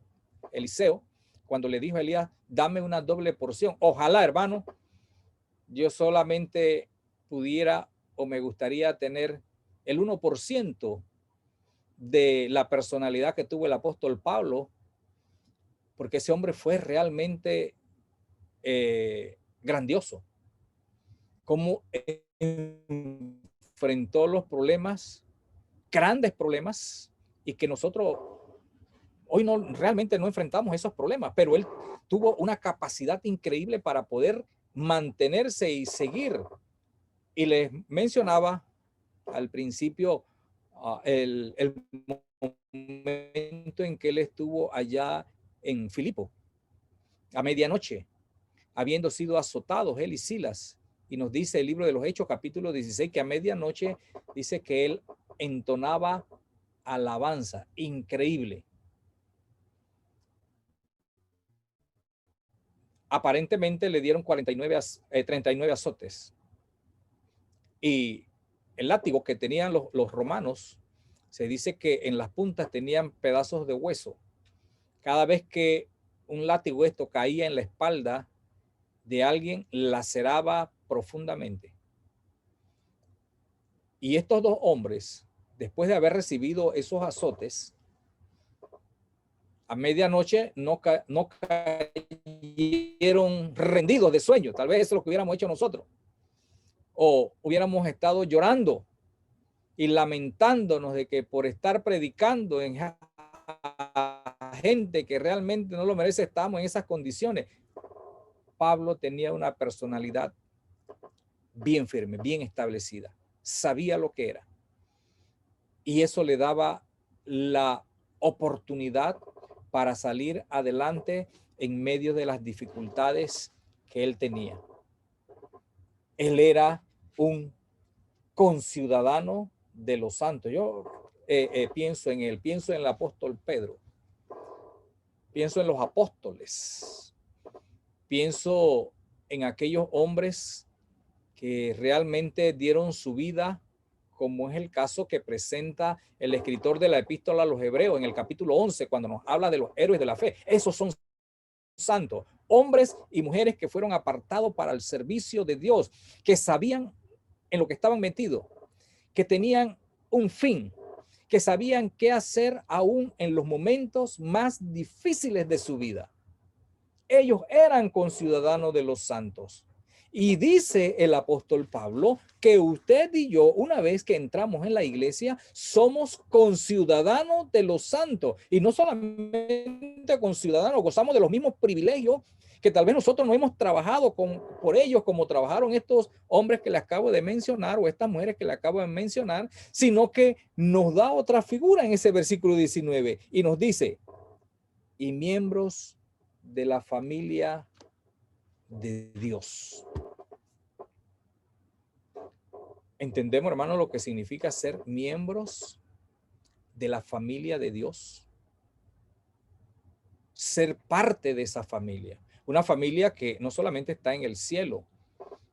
cuando le dijo a Elías, dame una doble porción. Ojalá, hermano, yo solamente pudiera o me gustaría tener el 1% de la personalidad que tuvo el apóstol Pablo, porque ese hombre fue realmente grandioso. Cómo enfrentó los problemas, grandes problemas, y que nosotros hoy realmente no enfrentamos esos problemas, pero él tuvo una capacidad increíble para poder mantenerse y seguir. Y les mencionaba al principio el momento en que él estuvo allá en Filipo, a medianoche, habiendo sido azotados él y Silas. Y nos dice el libro de los Hechos, capítulo 16, que a medianoche dice que él entonaba alabanza. Increíble. Aparentemente le dieron 39 azotes. Y el látigo que tenían los romanos, se dice que en las puntas tenían pedazos de hueso. Cada vez que un látigo caía en la espalda de alguien, laceraba profundamente. Y estos dos hombres, después de haber recibido esos azotes, a medianoche no cayeron rendidos de sueño. Tal vez eso es lo que hubiéramos hecho nosotros. O hubiéramos estado llorando y lamentándonos de que por estar predicando a gente que realmente no lo merece, estamos en esas condiciones. Pablo tenía una personalidad bien firme, bien establecida. Sabía lo que era. Y eso le daba la oportunidad para salir adelante en medio de las dificultades que él tenía. Él era un conciudadano de los santos. Yo pienso en él, pienso en el apóstol Pedro, pienso en los apóstoles, pienso en aquellos hombres que realmente dieron su vida, como es el caso que presenta el escritor de la epístola a los Hebreos en el capítulo 11, cuando nos habla de los héroes de la fe. Esos son santos, hombres y mujeres que fueron apartados para el servicio de Dios, que sabían en lo que estaban metidos, que tenían un fin, que sabían qué hacer aún en los momentos más difíciles de su vida. Ellos eran conciudadanos de los santos. Y dice el apóstol Pablo que usted y yo, una vez que entramos en la iglesia, somos conciudadanos de los santos. Y no solamente conciudadanos, gozamos de los mismos privilegios que tal vez nosotros no hemos trabajado por ellos como trabajaron estos hombres que les acabo de mencionar o estas mujeres que les acabo de mencionar, sino que nos da otra figura en ese versículo 19 y nos dice, y miembros de la familia de Dios. ¿Entendemos, hermano, lo que significa ser miembros de la familia de Dios? Ser parte de esa familia. Una familia que no solamente está en el cielo,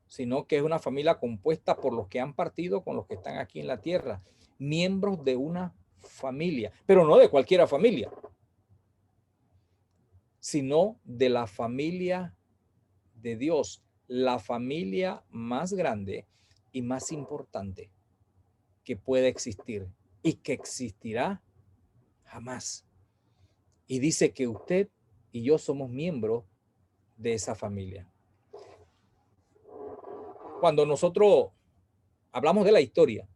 sino que es una familia compuesta por los que han partido con los que están aquí en la tierra. Miembros de una familia, pero no de cualquier familia, sino de la familia de Dios, la familia más grande y más importante que puede existir y que existirá jamás. Y dice que usted y yo somos miembros de esa familia. Cuando nosotros hablamos de la historia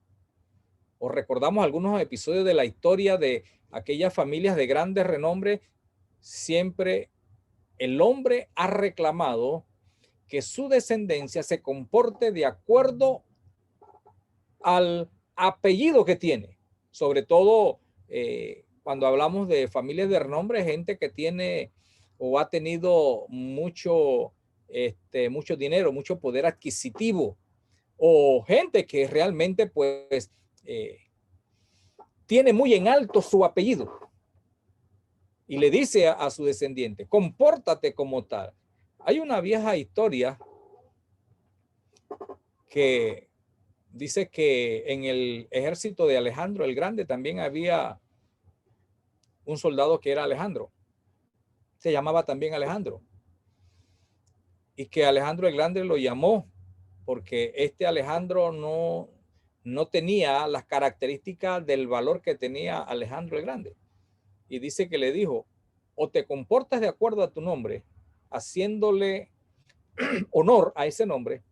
o recordamos algunos episodios de la historia de aquellas familias de grandes renombre, siempre el hombre ha reclamado que su descendencia se comporte de acuerdo al apellido que tiene. Sobre todo cuando hablamos de familias de renombre, gente que tiene o ha tenido mucho dinero, mucho poder adquisitivo, o gente que realmente pues tiene muy en alto su apellido y le dice a su descendiente, compórtate como tal. Hay una vieja historia que dice que en el ejército de Alejandro el Grande también había un soldado que era Alejandro. Se llamaba también Alejandro. Y que Alejandro el Grande lo llamó porque este Alejandro no tenía las características del valor que tenía Alejandro el Grande. Y dice que le dijo, o te comportas de acuerdo a tu nombre, haciéndole honor a ese nombre,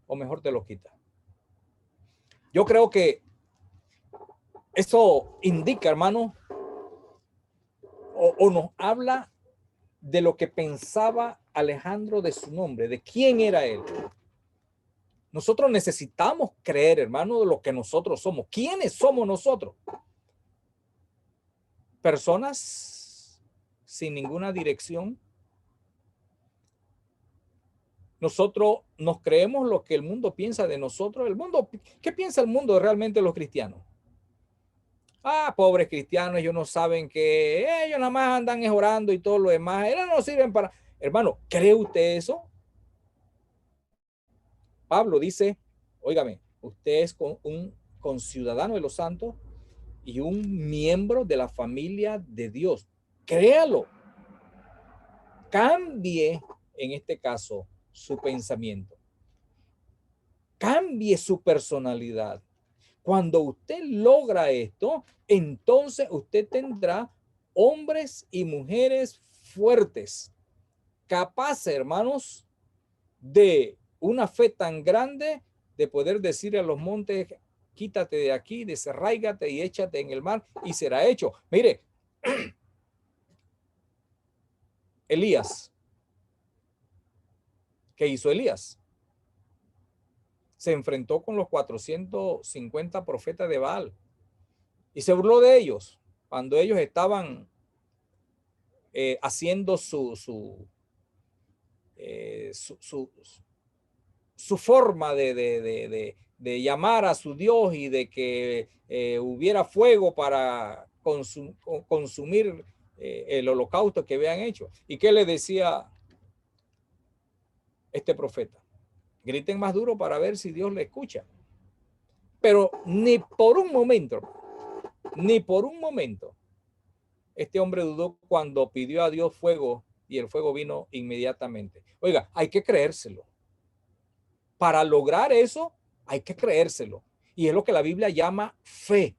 o mejor te lo quitas. Yo creo que eso indica, hermano, o nos habla de lo que pensaba Alejandro de su nombre, de quién era él. Nosotros necesitamos creer, hermano, de lo que nosotros somos. ¿Quiénes somos nosotros? Personas sin ninguna dirección. Nosotros nos creemos lo que el mundo piensa de nosotros. El mundo, ¿qué piensa el mundo realmente de los cristianos? Ah, pobres cristianos, ellos no saben que ellos nada más andan orando y todo lo demás. Ellos no sirven para... Hermano, ¿cree usted eso? Pablo dice, óigame, usted es un conciudadano de los santos y un miembro de la familia de Dios. Créalo. Cambie, en este caso, su pensamiento. Cambie su personalidad. Cuando usted logra esto, entonces usted tendrá hombres y mujeres fuertes, capaces, hermanos, de una fe tan grande de poder decir a los montes, quítate de aquí, desarráigate y échate en el mar y será hecho. Mire, Elías ¿Qué hizo Elías? Se enfrentó con los 450 profetas de Baal y se burló de ellos cuando ellos estaban haciendo su forma de llamar a su Dios y de que hubiera fuego para consumir el holocausto que habían hecho. ¿Y qué le decía este profeta? Griten más duro para ver si Dios le escucha. Pero ni por un momento, este hombre dudó cuando pidió a Dios fuego y el fuego vino inmediatamente. Oiga, hay que creérselo. Para lograr eso, hay que creérselo. Y es lo que la Biblia llama fe.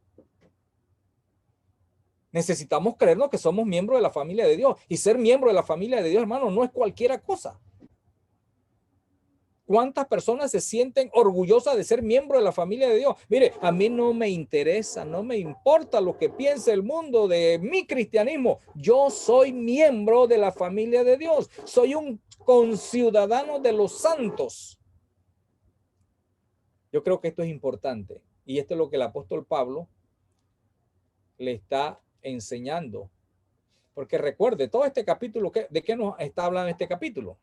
Necesitamos creernos que somos miembros de la familia de Dios. Y ser miembro de la familia de Dios, hermano, no es cualquier cosa. ¿Cuántas personas se sienten orgullosas de ser miembro de la familia de Dios? Mire, a mí no me interesa, no me importa lo que piense el mundo de mi cristianismo. Yo soy miembro de la familia de Dios. Soy un conciudadano de los santos. Yo creo que esto es importante. Y esto es lo que el apóstol Pablo le está enseñando. Porque recuerde, todo este capítulo, ¿de qué nos está hablando este capítulo?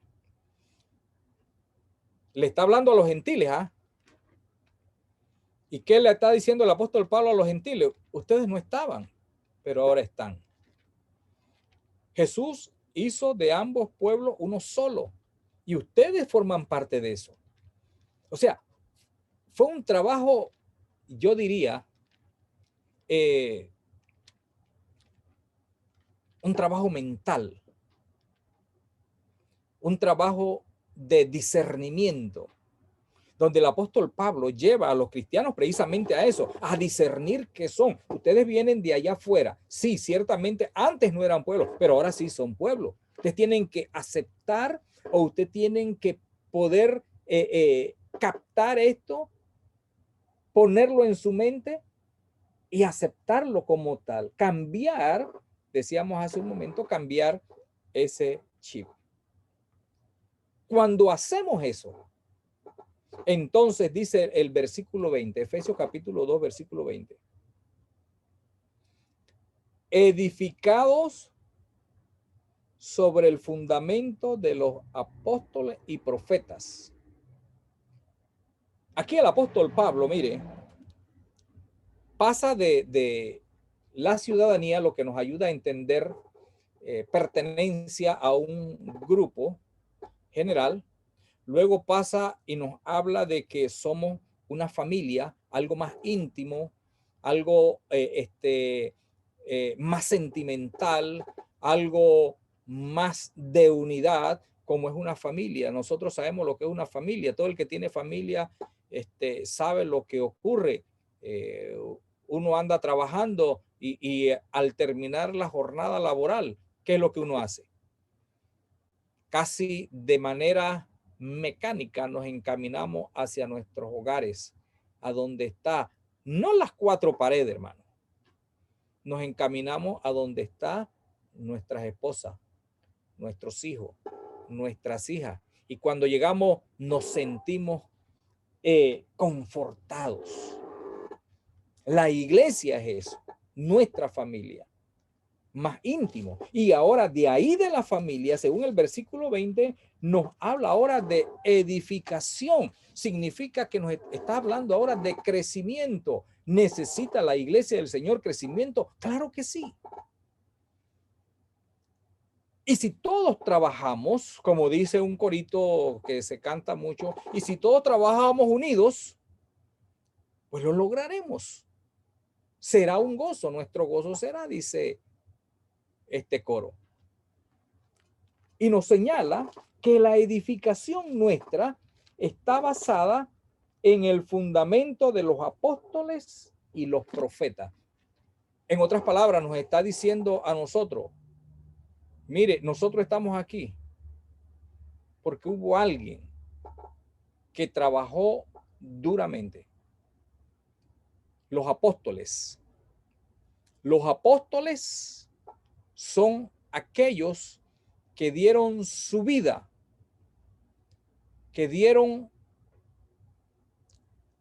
Le está hablando a los gentiles, ¿ah? ¿Y qué le está diciendo el apóstol Pablo a los gentiles? Ustedes no estaban, pero ahora están. Jesús hizo de ambos pueblos uno solo y ustedes forman parte de eso. O sea, fue un trabajo, yo diría, un trabajo mental, un trabajo de discernimiento, donde el apóstol Pablo lleva a los cristianos precisamente a eso, a discernir qué son. Ustedes vienen de allá afuera. Sí, ciertamente antes no eran pueblos, pero ahora sí son pueblos. Ustedes tienen que aceptar o ustedes tienen que poder captar esto, ponerlo en su mente y aceptarlo como tal. Cambiar, decíamos hace un momento, cambiar ese chip. Cuando hacemos eso, entonces dice el versículo 20, Efesios capítulo 2, versículo 20. Edificados sobre el fundamento de los apóstoles y profetas. Aquí el apóstol Pablo, mire, pasa de la ciudadanía, lo que nos ayuda a entender pertenencia a un grupo general. Luego pasa y nos habla de que somos una familia, algo más íntimo, algo más sentimental, algo más de unidad, como es una familia. Nosotros sabemos lo que es una familia. Todo el que tiene familia sabe lo que ocurre. Uno anda trabajando y al terminar la jornada laboral, ¿qué es lo que uno hace? Casi de manera mecánica nos encaminamos hacia nuestros hogares, a donde está, no las cuatro paredes, hermano. Nos encaminamos a donde está nuestras esposas, nuestros hijos, nuestras hijas. Y cuando llegamos nos sentimos confortados. La iglesia es eso, nuestra familia más íntimo. Y ahora de ahí de la familia, según el versículo 20, nos habla ahora de edificación. Significa que nos está hablando ahora de crecimiento. ¿Necesita la iglesia del Señor crecimiento? Claro que sí. Y si todos trabajamos, como dice un corito que se canta mucho, y si todos trabajamos unidos, pues lo lograremos. Será un gozo, nuestro gozo será, dice este coro. Y nos señala que la edificación nuestra está basada en el fundamento de los apóstoles y los profetas. En otras palabras, nos está diciendo a nosotros, mire, nosotros estamos aquí porque hubo alguien que trabajó duramente. Los apóstoles. Los apóstoles son aquellos que dieron su vida que dieron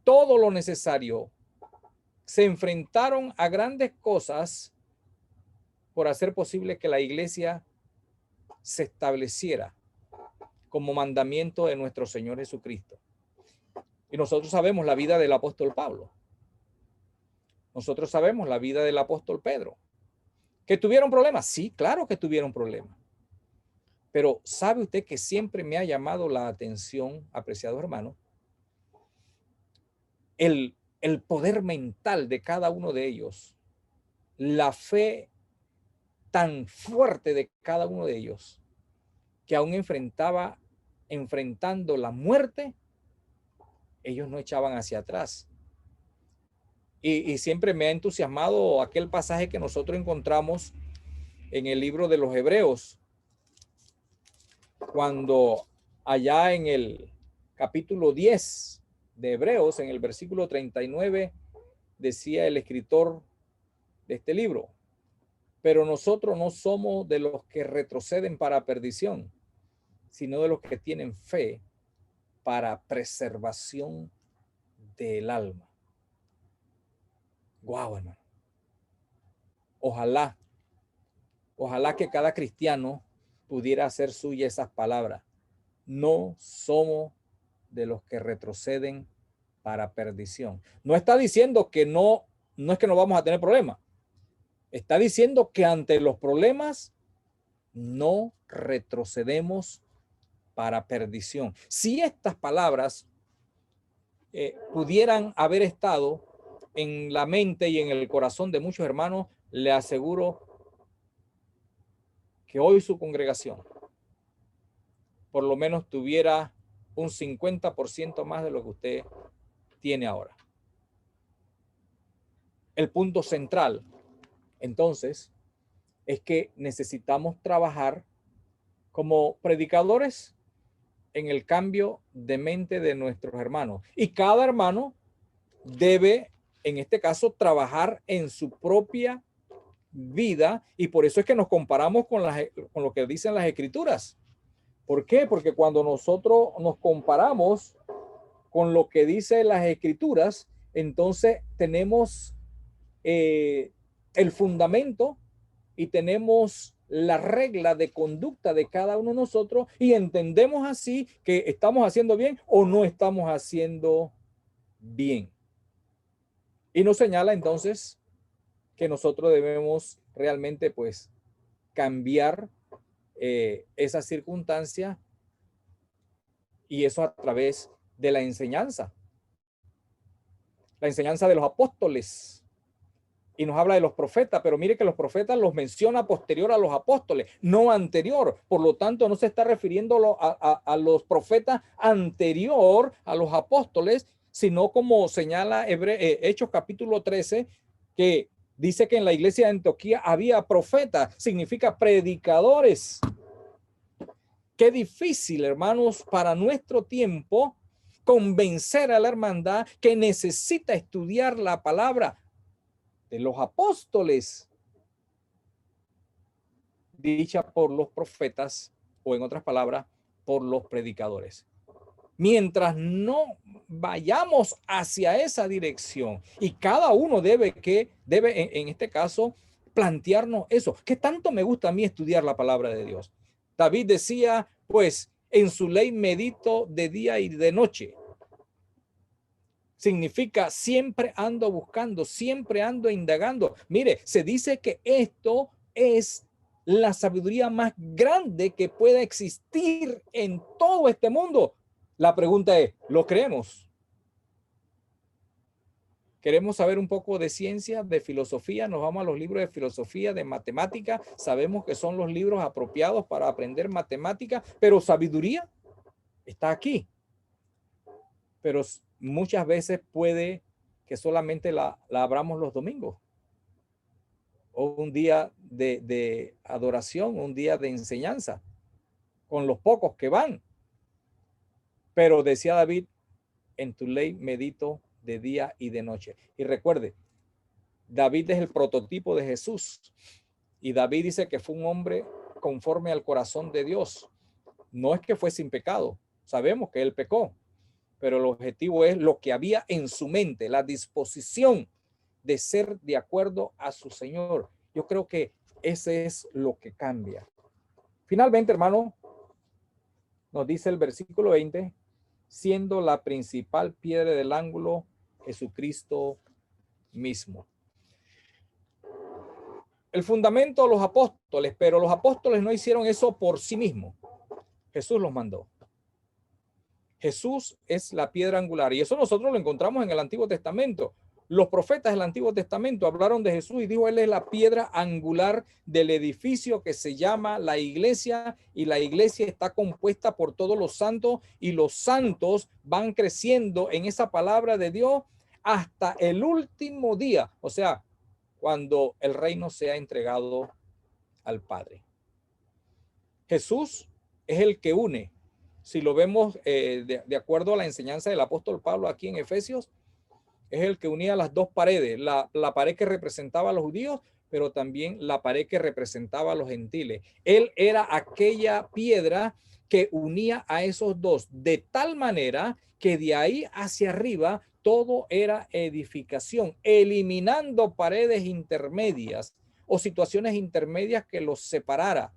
todo lo necesario, se enfrentaron a grandes cosas por hacer posible que la iglesia se estableciera como mandamiento de nuestro Señor Jesucristo. Y nosotros sabemos la vida del apóstol Pablo. Nosotros sabemos la vida del apóstol Pedro. ¿Que tuvieron problemas? Sí, claro que tuvieron problemas. Pero ¿sabe usted que siempre me ha llamado la atención, apreciado hermano, el poder mental de cada uno de ellos, la fe tan fuerte de cada uno de ellos, que aún enfrentando la muerte, ellos no echaban hacia atrás. Y siempre me ha entusiasmado aquel pasaje que nosotros encontramos en el libro de los Hebreos, cuando allá en el capítulo 10 de Hebreos, en el versículo 39, decía el escritor de este libro: pero nosotros no somos de los que retroceden para perdición, sino de los que tienen fe para preservación del alma. Guau, hermano. Ojalá que cada cristiano pudiera hacer suya esas palabras. No somos de los que retroceden para perdición. No está diciendo que no es que no vamos a tener problemas. Está diciendo que ante los problemas no retrocedemos para perdición. Si estas palabras pudieran haber estado en la mente y en el corazón de muchos hermanos, le aseguro que hoy su congregación por lo menos tuviera un 50% más de lo que usted tiene ahora. El punto central, entonces, es que necesitamos trabajar como predicadores en el cambio de mente de nuestros hermanos. Y cada hermano debe, en este caso, trabajar en su propia vida, y por eso es que nos comparamos con lo que dicen las Escrituras. ¿Por qué? Porque cuando nosotros nos comparamos con lo que dicen las Escrituras, entonces tenemos el fundamento y tenemos la regla de conducta de cada uno de nosotros, y entendemos así que estamos haciendo bien o no estamos haciendo bien. Y nos señala entonces que nosotros debemos realmente pues cambiar esa circunstancia, y eso a través de la enseñanza de los apóstoles. Y nos habla de los profetas, pero mire que los profetas los menciona posterior a los apóstoles, no anterior. Por lo tanto, no se está refiriendo a los profetas anterior a los apóstoles, sino como señala Hechos capítulo 13, que dice que en la iglesia de Antioquía había profetas, significa predicadores. Qué difícil, hermanos, para nuestro tiempo convencer a la hermandad que necesita estudiar la palabra de los apóstoles dicha por los profetas, o en otras palabras, por los predicadores. Mientras no vayamos hacia esa dirección, y cada uno debe en este caso plantearnos eso. ¿Qué tanto me gusta a mí estudiar la palabra de Dios? David decía, pues, en su ley medito de día y de noche. Significa siempre ando buscando, siempre ando indagando. Mire, se dice que esto es la sabiduría más grande que pueda existir en todo este mundo. La pregunta es, ¿lo creemos? ¿Queremos saber un poco de ciencia, de filosofía? Nos vamos a los libros de filosofía, de matemática. Sabemos que son los libros apropiados para aprender matemática, pero sabiduría está aquí. Pero muchas veces puede que solamente la abramos los domingos, o un día de adoración, un día de enseñanza, con los pocos que van. Pero decía David, en tu ley medito de día y de noche. Y recuerde, David es el prototipo de Jesús, y David dice que fue un hombre conforme al corazón de Dios. No es que fue sin pecado, Sabemos que él pecó, pero el objetivo es lo que había en su mente, la disposición de ser de acuerdo a su Señor. Yo creo que ese es lo que cambia. Finalmente, hermano, nos dice el versículo 20, siendo la principal piedra del ángulo Jesucristo mismo. El fundamento de los apóstoles, pero los apóstoles no hicieron eso por sí mismos. Jesús los mandó. Jesús es la piedra angular y eso nosotros lo encontramos en el Antiguo Testamento. Los profetas del Antiguo Testamento hablaron de Jesús y dijo, él es la piedra angular del edificio que se llama la iglesia, y la iglesia está compuesta por todos los santos y los santos van creciendo en esa palabra de Dios hasta el último día, o sea, cuando el reino sea entregado al Padre. Jesús es el que une. Si lo vemos de acuerdo a la enseñanza del apóstol Pablo aquí en Efesios, es el que unía las dos paredes, la pared que representaba a los judíos, pero también la pared que representaba a los gentiles. Él era aquella piedra que unía a esos dos, de tal manera que de ahí hacia arriba todo era edificación, eliminando paredes intermedias o situaciones intermedias que los separara.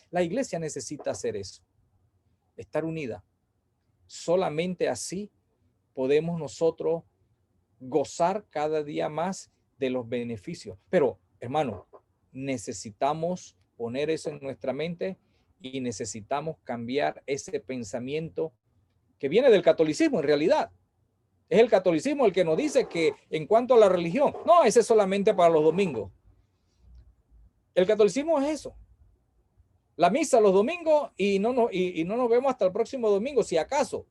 La iglesia necesita hacer eso, estar unida. Solamente así podemos nosotros gozar cada día más de los beneficios. Pero, hermano, necesitamos poner eso en nuestra mente y necesitamos cambiar ese pensamiento que viene del catolicismo en realidad. Es el catolicismo el que nos dice que en cuanto a la religión, no, ese es solamente para los domingos. El catolicismo es eso. La misa los domingos y no nos vemos hasta el próximo domingo, si acaso.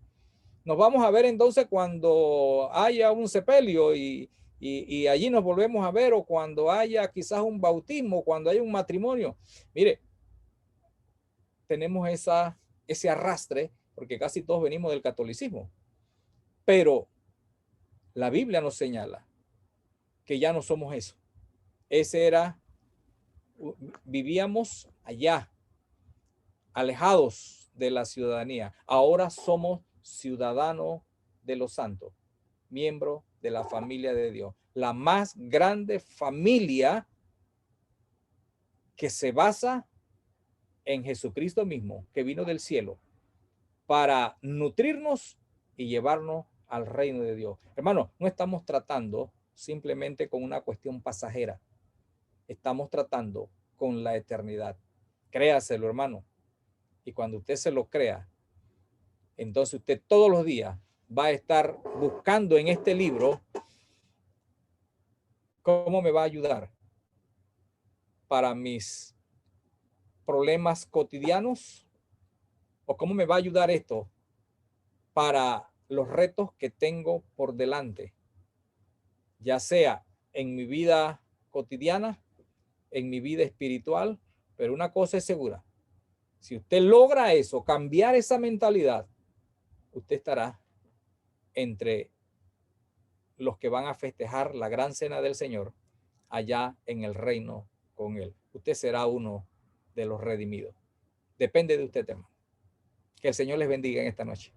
Nos vamos a ver entonces cuando haya un sepelio y allí nos volvemos a ver, o cuando haya quizás un bautismo, cuando haya un matrimonio. Mire, tenemos ese arrastre porque casi todos venimos del catolicismo. Pero la Biblia nos señala que ya no somos eso. Vivíamos allá, alejados de la ciudadanía. Ahora somos ciudadanos de los santos, miembros de la familia de Dios, la más grande familia que se basa en Jesucristo mismo, que vino del cielo para nutrirnos y llevarnos al reino de Dios. Hermano, no estamos tratando simplemente con una cuestión pasajera, estamos tratando con la eternidad. Créaselo, hermano, y cuando usted se lo crea, entonces usted todos los días va a estar buscando en este libro cómo me va a ayudar para mis problemas cotidianos, o cómo me va a ayudar esto para los retos que tengo por delante, ya sea en mi vida cotidiana, en mi vida espiritual. Pero una cosa es segura, si usted logra eso, cambiar esa mentalidad, usted estará entre los que van a festejar la gran cena del Señor allá en el reino con él. Usted será uno de los redimidos. Depende de usted, hermano. Que el Señor les bendiga en esta noche.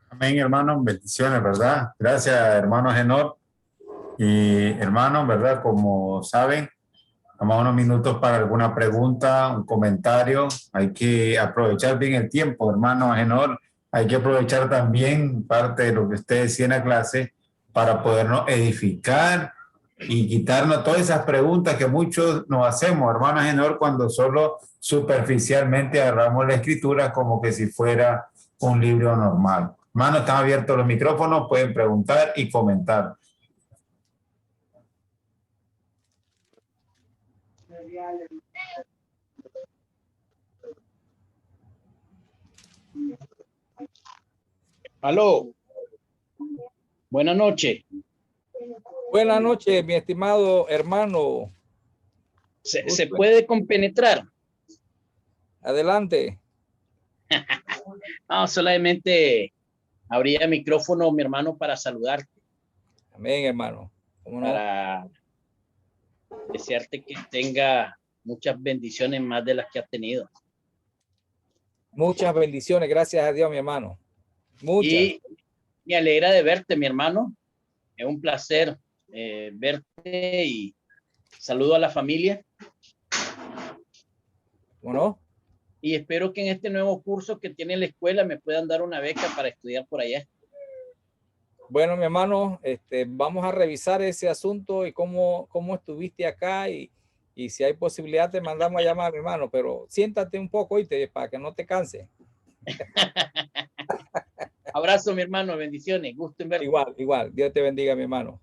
Amén, hermanos. Bendiciones, ¿verdad? Gracias, hermano Agenor. Y hermanos, ¿verdad? Como saben, vamos a unos minutos para alguna pregunta, un comentario. Hay que aprovechar bien el tiempo, hermano Agenor. Hay que aprovechar también parte de lo que usted decía en la clase para podernos edificar y quitarnos todas esas preguntas que muchos nos hacemos, hermano Agenor, cuando solo superficialmente agarramos la escritura como que si fuera un libro normal. Hermano, están abiertos los micrófonos, pueden preguntar y comentar. Aló. Buenas noches. Buenas noches, mi estimado hermano. ¿Se puede compenetrar? Adelante. No, solamente abría el micrófono, mi hermano, para saludarte. Amén, hermano. ¿Cómo no? Para desearte que tenga muchas bendiciones más de las que has tenido. Muchas bendiciones, gracias a Dios, mi hermano. Muchas. Y me alegra de verte, mi hermano. Es un placer verte y saludo a la familia. Bueno. Y espero que en este nuevo curso que tiene la escuela me puedan dar una beca para estudiar por allá. Bueno, mi hermano, vamos a revisar ese asunto y cómo estuviste acá y si hay posibilidad te mandamos a llamar, mi hermano, pero siéntate un poco para que no te canses. Abrazo, mi hermano, bendiciones, gusto en verte. Igual, igual, Dios te bendiga, mi hermano.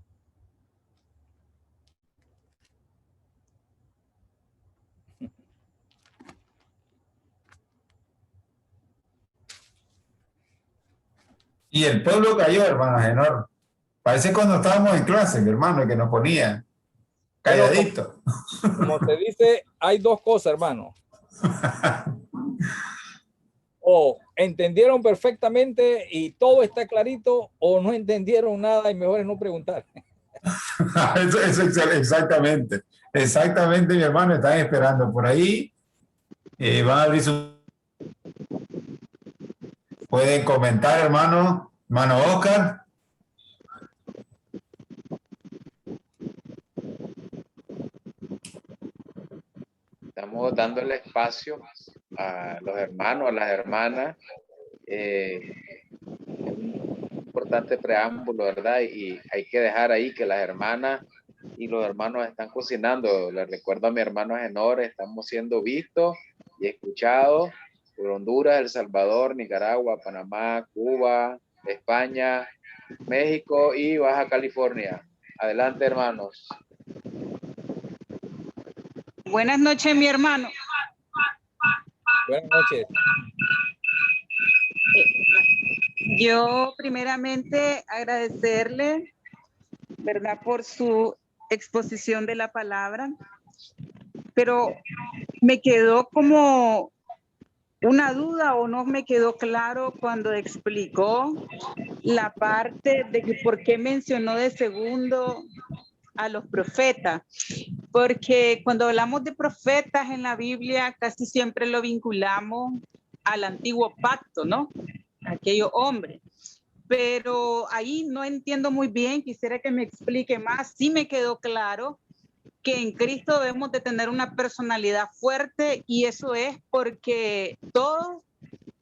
Y el pueblo cayó, hermano Agenor. Parece cuando estábamos en clase, mi hermano, que nos ponía calladito. Como te dice, hay dos cosas, hermano. O entendieron perfectamente y todo está clarito, o no entendieron nada y mejor es no preguntar. Eso, exactamente. Exactamente, mi hermano, están esperando por ahí. Van a abrir su... Pueden comentar, hermano. Hermano Oscar. Estamos dándole espacio a los hermanos, a las hermanas. Un importante preámbulo, ¿verdad? Y hay que dejar ahí que las hermanas y los hermanos están cocinando. Les recuerdo a mi hermano Agenor, estamos siendo vistos y escuchados por Honduras, El Salvador, Nicaragua, Panamá, Cuba, España, México y Baja California. Adelante, hermanos. Buenas noches, mi hermano. Buenas noches. Yo primeramente agradecerle, ¿verdad?, por su exposición de la palabra, pero me quedó como una duda o no me quedó claro cuando explicó la parte de que por qué mencionó de segundo a los profetas, porque cuando hablamos de profetas en la Biblia casi siempre lo vinculamos al antiguo pacto, ¿no? Aquellos hombres. Pero ahí no entiendo muy bien, quisiera que me explique más. Sí me quedó claro que en Cristo debemos de tener una personalidad fuerte y eso es porque todos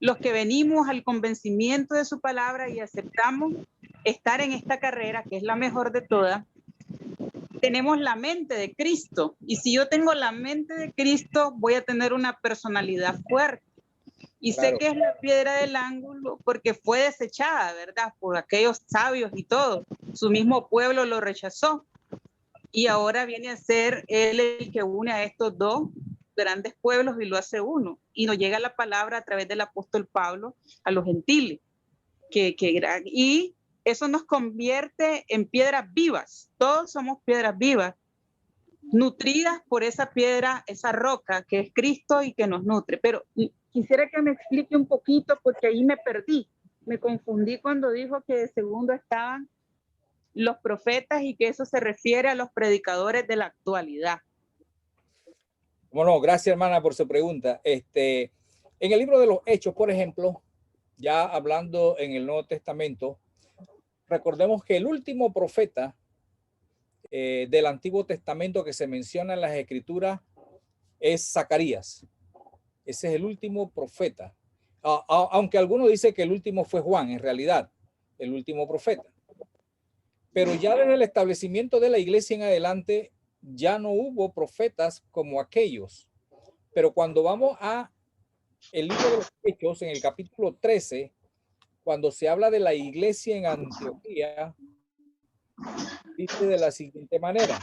los que venimos al convencimiento de su palabra y aceptamos estar en esta carrera, que es la mejor de todas, tenemos la mente de Cristo. Y si yo tengo la mente de Cristo, voy a tener una personalidad fuerte. Y claro, sé que es la piedra del ángulo porque fue desechada, ¿verdad? Por aquellos sabios y todo. Su mismo pueblo lo rechazó. Y ahora viene a ser él el que une a estos dos grandes pueblos y lo hace uno. Y nos llega la palabra a través del apóstol Pablo a los gentiles. Y eso nos convierte en piedras vivas. Todos somos piedras vivas, nutridas por esa piedra, esa roca que es Cristo y que nos nutre. Pero quisiera que me explique un poquito porque ahí me perdí. Me confundí cuando dijo que de segundo estaban los profetas y que eso se refiere a los predicadores de la actualidad. Bueno, gracias, hermana, por su pregunta. En el libro de los Hechos, por ejemplo, ya hablando en el Nuevo Testamento, recordemos que el último profeta del Antiguo Testamento que se menciona en las Escrituras es Zacarías. Ese es el último profeta. Aunque algunos dicen que el último fue Juan, en realidad, el último profeta. Pero ya desde el establecimiento de la iglesia en adelante, ya no hubo profetas como aquellos. Pero cuando vamos a el libro de los Hechos, en el capítulo 13, cuando se habla de la iglesia en Antioquía, dice de la siguiente manera.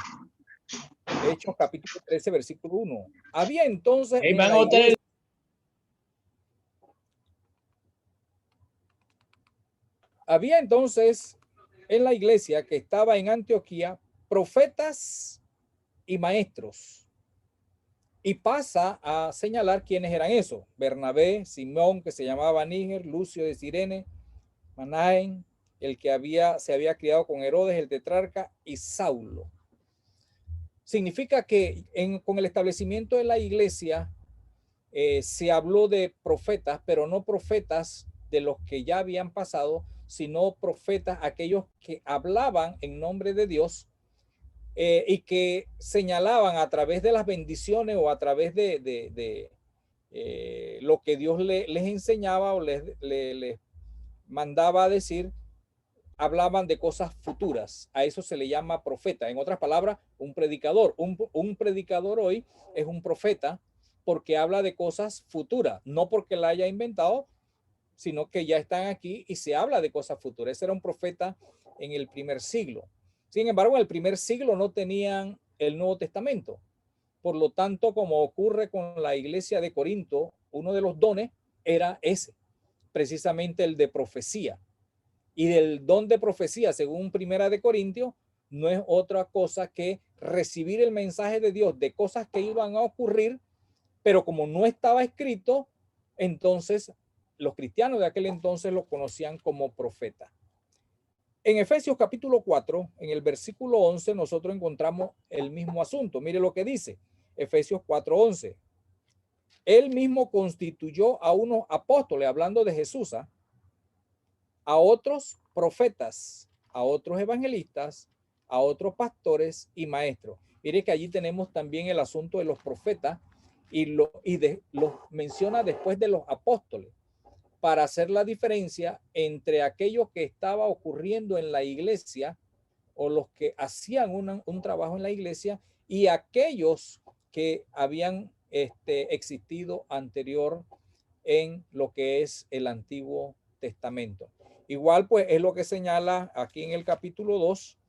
Hechos capítulo 13, versículo 1. Había entonces en la iglesia, en la iglesia que estaba en Antioquía profetas y maestros. Y pasa a señalar quiénes eran esos. Bernabé, Simón, que se llamaba Níger, Lucio de Cirene, Manaén, el que se había criado con Herodes, el tetrarca, y Saulo. Significa que con el establecimiento de la iglesia, se habló de profetas, pero no profetas de los que ya habían pasado, sino profetas, aquellos que hablaban en nombre de Dios y que señalaban a través de las bendiciones o a través de lo que Dios les enseñaba o les mandaba a decir, hablaban de cosas futuras. A eso se le llama profeta. En otras palabras, un predicador. Un predicador hoy es un profeta porque habla de cosas futuras, no porque la haya inventado, sino que ya están aquí y se habla de cosas futuras. Ese era un profeta en el primer siglo. Sin embargo, en el primer siglo no tenían el Nuevo Testamento. Por lo tanto, como ocurre con la iglesia de Corinto, uno de los dones era ese, precisamente el de profecía. Y del don de profecía, según Primera de Corintios, no es otra cosa que recibir el mensaje de Dios de cosas que iban a ocurrir, pero como no estaba escrito, entonces los cristianos de aquel entonces lo conocían como profeta. En Efesios capítulo 4, en el versículo 11, nosotros encontramos el mismo asunto. Mire lo que dice Efesios 4:11. Él mismo constituyó a unos apóstoles, hablando de Jesús, a otros profetas, a otros evangelistas, a otros pastores y maestros. Mire que allí tenemos también el asunto de los profetas y los menciona después de los apóstoles, para hacer la diferencia entre aquello que estaba ocurriendo en la iglesia o los que hacían un trabajo en la iglesia y aquellos que habían existido anterior en lo que es el Antiguo Testamento. Igual pues es lo que señala aquí en el capítulo 2,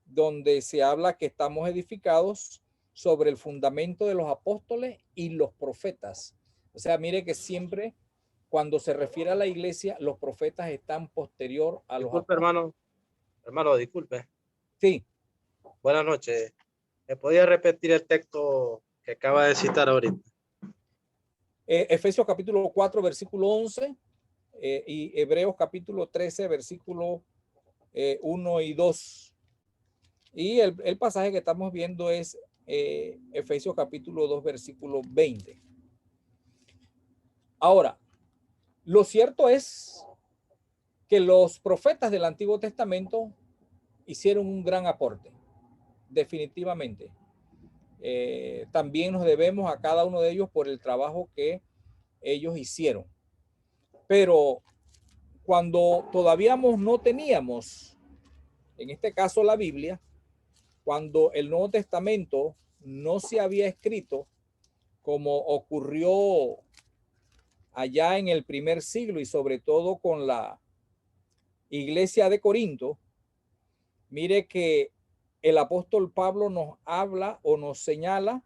donde se habla que estamos edificados sobre el fundamento de los apóstoles y los profetas. O sea, mire que siempre cuando se refiere a la iglesia, los profetas están posterior a los Disculpe, apóstoles. hermano, disculpe. Sí. Buenas noches. ¿Me podía repetir el texto que acaba de citar ahorita? Efesios capítulo 4, versículo 11 y Hebreos capítulo 13, versículo 1 y 2. Y el pasaje que estamos viendo es Efesios capítulo 2, versículo 20. Ahora, lo cierto es que los profetas del Antiguo Testamento hicieron un gran aporte, definitivamente. También nos debemos a cada uno de ellos por el trabajo que ellos hicieron. Pero cuando todavía no teníamos, en este caso la Biblia, cuando el Nuevo Testamento no se había escrito, como ocurrió allá en el primer siglo y sobre todo con la iglesia de Corinto, mire que el apóstol Pablo nos habla o nos señala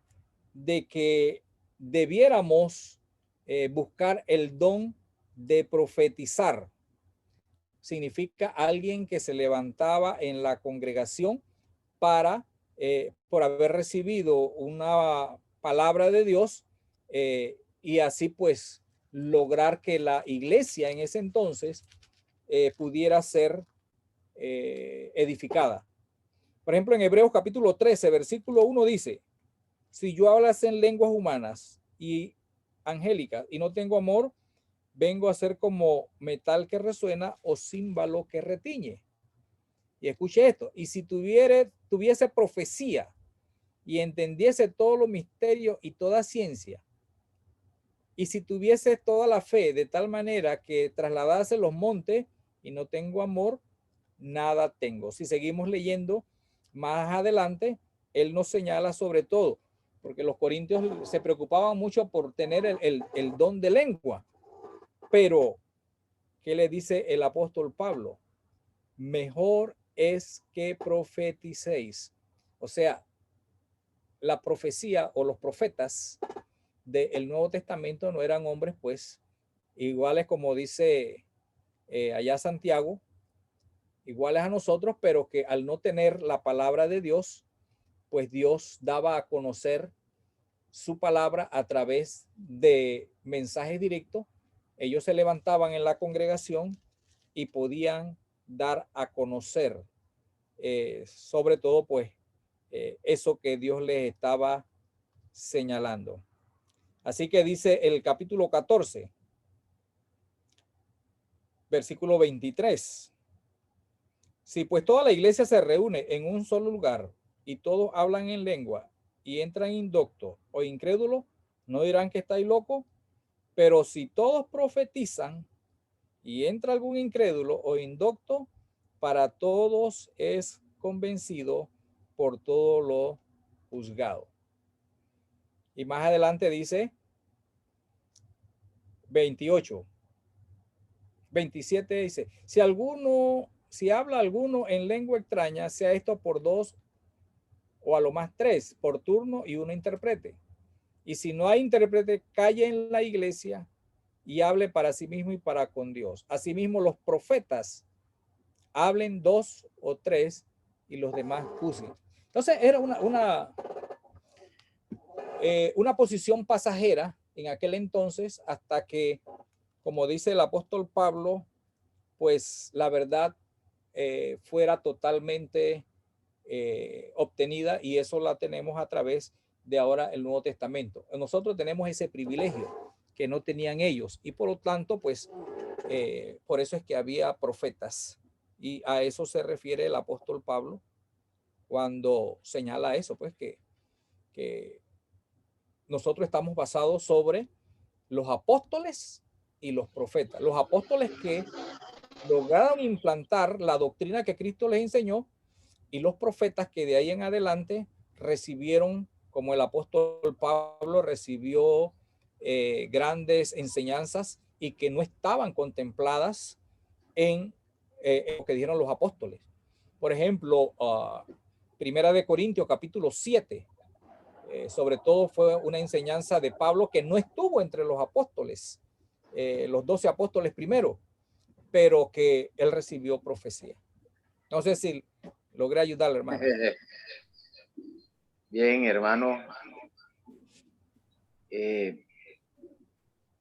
de que debiéramos buscar el don de profetizar. Significa alguien que se levantaba en la congregación para, por haber recibido una palabra de Dios y así pues lograr que la iglesia en ese entonces pudiera ser edificada. Por ejemplo, en Hebreos capítulo 13, versículo 1 dice, si yo hablase en lenguas humanas y angélicas y no tengo amor, vengo a ser como metal que resuena o címbalo que retiñe. Y escuche esto, y si tuviese profecía y entendiese todos los misterios y toda ciencia, y si tuviese toda la fe de tal manera que trasladase los montes y no tengo amor, nada tengo. Si seguimos leyendo más adelante, él nos señala sobre todo, porque los corintios se preocupaban mucho por tener el don de lengua. Pero, ¿qué le dice el apóstol Pablo? Mejor es que profeticéis. O sea, la profecía o los profetas del Nuevo Testamento no eran hombres, pues, iguales como dice allá Santiago, iguales a nosotros, pero que al no tener la palabra de Dios, pues Dios daba a conocer su palabra a través de mensajes directos. Ellos se levantaban en la congregación y podían dar a conocer sobre todo pues eso que Dios les estaba señalando. Así que dice el capítulo 14, versículo 23. Si pues toda la iglesia se reúne en un solo lugar y todos hablan en lengua y entran indoctos o incrédulos, no dirán que estáis locos, pero si todos profetizan y entra algún incrédulo o indocto, para todos es convencido por todo lo juzgado. Y más adelante dice 28, 27 dice, si habla alguno en lengua extraña, sea esto por dos o a lo más tres, por turno y uno intérprete. Y si no hay intérprete, calle en la iglesia y hable para sí mismo y para con Dios. Asimismo, los profetas hablen dos o tres y los demás juzguen. Entonces era una posición pasajera en aquel entonces, hasta que, como dice el apóstol Pablo, pues la verdad fuera totalmente obtenida, y eso la tenemos a través de ahora el Nuevo Testamento. Nosotros tenemos ese privilegio que no tenían ellos, y por lo tanto, pues por eso es que había profetas, y a eso se refiere el apóstol Pablo cuando señala eso, pues que nosotros estamos basados sobre los apóstoles y los profetas. Los apóstoles que lograron implantar la doctrina que Cristo les enseñó, y los profetas que de ahí en adelante recibieron, como el apóstol Pablo recibió grandes enseñanzas y que no estaban contempladas en lo que dijeron los apóstoles. Por ejemplo, Primera de Corintios capítulo 7, sobre todo fue una enseñanza de Pablo que no estuvo entre los apóstoles, los 12 apóstoles primero, pero que él recibió profecía. No sé si logré ayudarle, hermano. Bien, hermano.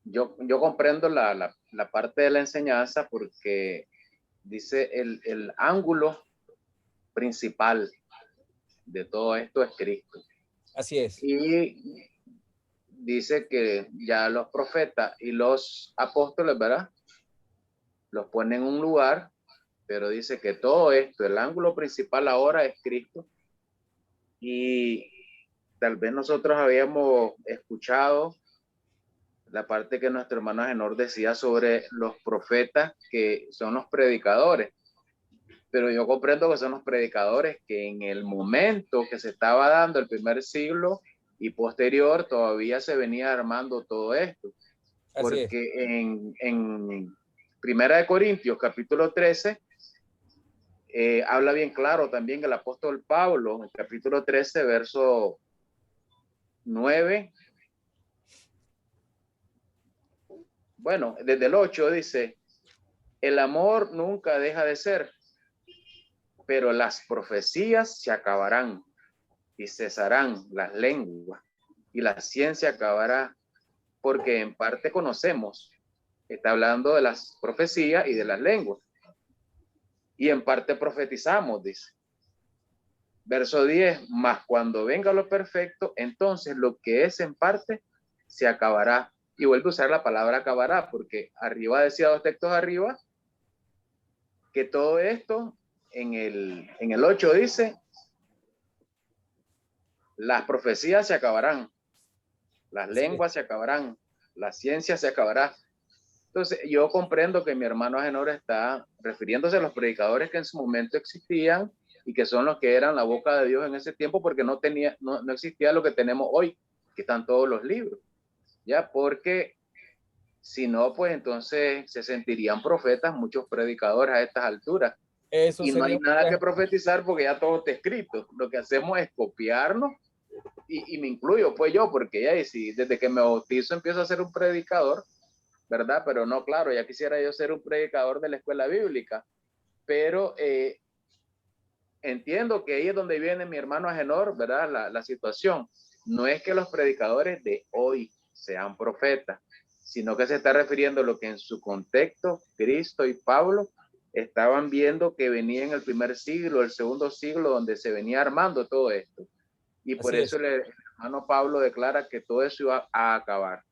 Yo comprendo la parte de la enseñanza, porque dice el ángulo principal de todo esto es Cristo. Así es. Y dice que ya los profetas y los apóstoles, ¿verdad?, los ponen en un lugar, pero dice que todo esto, el ángulo principal ahora es Cristo. Y tal vez nosotros habíamos escuchado la parte que nuestro hermano Agenor decía sobre los profetas, que son los predicadores, pero yo comprendo que son los predicadores que en el momento que se estaba dando el primer siglo y posterior todavía se venía armando todo esto. Porque en Primera de Corintios capítulo 13 habla bien claro también el apóstol Pablo, en el capítulo 13 verso 9, bueno, desde el 8 dice, el amor nunca deja de ser, pero las profecías se acabarán y cesarán las lenguas y la ciencia acabará, porque en parte conocemos. Está hablando de las profecías y de las lenguas. Y en parte profetizamos, dice. Verso 10, mas cuando venga lo perfecto, entonces lo que es en parte se acabará. Y vuelvo a usar la palabra acabará, porque arriba decía, dos textos arriba, que todo esto en el 8 dice, las profecías se acabarán, las lenguas se acabarán, la ciencia se acabará. Entonces, yo comprendo que mi hermano Agenor está refiriéndose a los predicadores que en su momento existían y que son los que eran la boca de Dios en ese tiempo, porque no existía lo que tenemos hoy, que están todos los libros, ya, porque si no, pues entonces se sentirían profetas muchos predicadores a estas alturas. Eso y no hay nada que profetizar porque ya todo está escrito. Lo que hacemos es copiarnos, y me incluyo, pues yo, porque ya desde que me bautizo empiezo a ser un predicador, ¿verdad? Pero no, claro, ya quisiera yo ser un predicador de la escuela bíblica, pero entiendo que ahí es donde viene mi hermano Agenor, ¿verdad? La situación. No es que los predicadores de hoy sean profetas, sino que se está refiriendo a lo que en su contexto Cristo y Pablo estaban viendo que venía en el primer siglo, el segundo siglo, donde se venía armando todo esto. Y por eso el hermano Pablo declara que todo eso iba a acabar,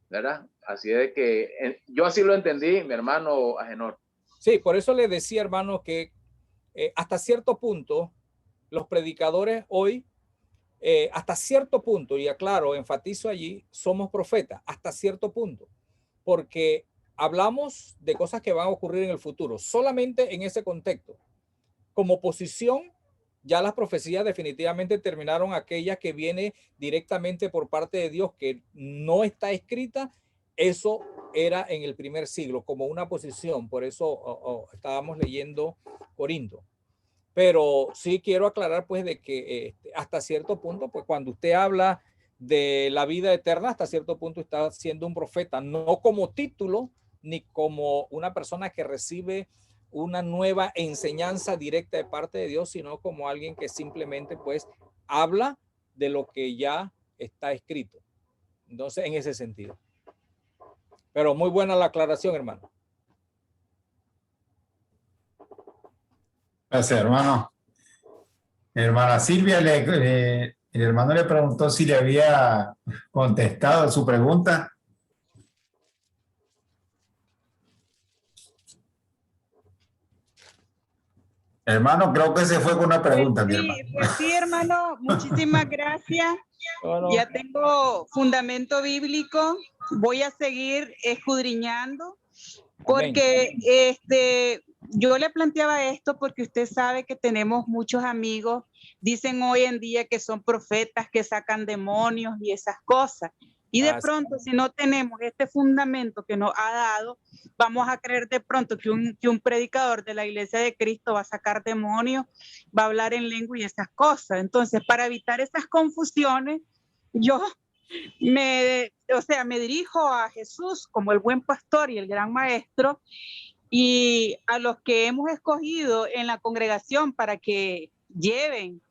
¿verdad? Así es que yo así lo entendí, mi hermano Agenor. Sí, por eso le decía, hermano, que hasta cierto punto los predicadores hoy, hasta cierto punto, y aclaro, enfatizo allí, somos profetas, hasta cierto punto, porque hablamos de cosas que van a ocurrir en el futuro, solamente en ese contexto. Como posición, ya las profecías definitivamente terminaron aquella que viene directamente por parte de Dios, que no está escrita. Eso era en el primer siglo, como una posición. Por eso estábamos leyendo Corinto. Pero sí quiero aclarar, pues, de que hasta cierto punto, pues, cuando usted habla de la vida eterna, hasta cierto punto está siendo un profeta, no como título, ni como una persona que recibe una nueva enseñanza directa de parte de Dios, sino como alguien que simplemente, pues, habla de lo que ya está escrito. Entonces, en ese sentido. Pero muy buena la aclaración, hermano. Gracias, hermano. Hermana Silvia, el hermano le preguntó si le había contestado su pregunta. Hermano, creo que se fue con una pregunta, mi hermano. Pues sí, hermano, muchísimas gracias. Ya tengo fundamento bíblico. Voy a seguir escudriñando porque yo le planteaba esto porque usted sabe que tenemos muchos amigos, dicen hoy en día que son profetas, que sacan demonios y esas cosas. Y de pronto, si no tenemos este fundamento que nos ha dado, vamos a creer de pronto que un predicador de la Iglesia de Cristo va a sacar demonios, va a hablar en lengua y esas cosas. Entonces, para evitar esas confusiones, yo me dirijo a Jesús como el buen pastor y el gran maestro, y a los que hemos escogido en la congregación para que lleven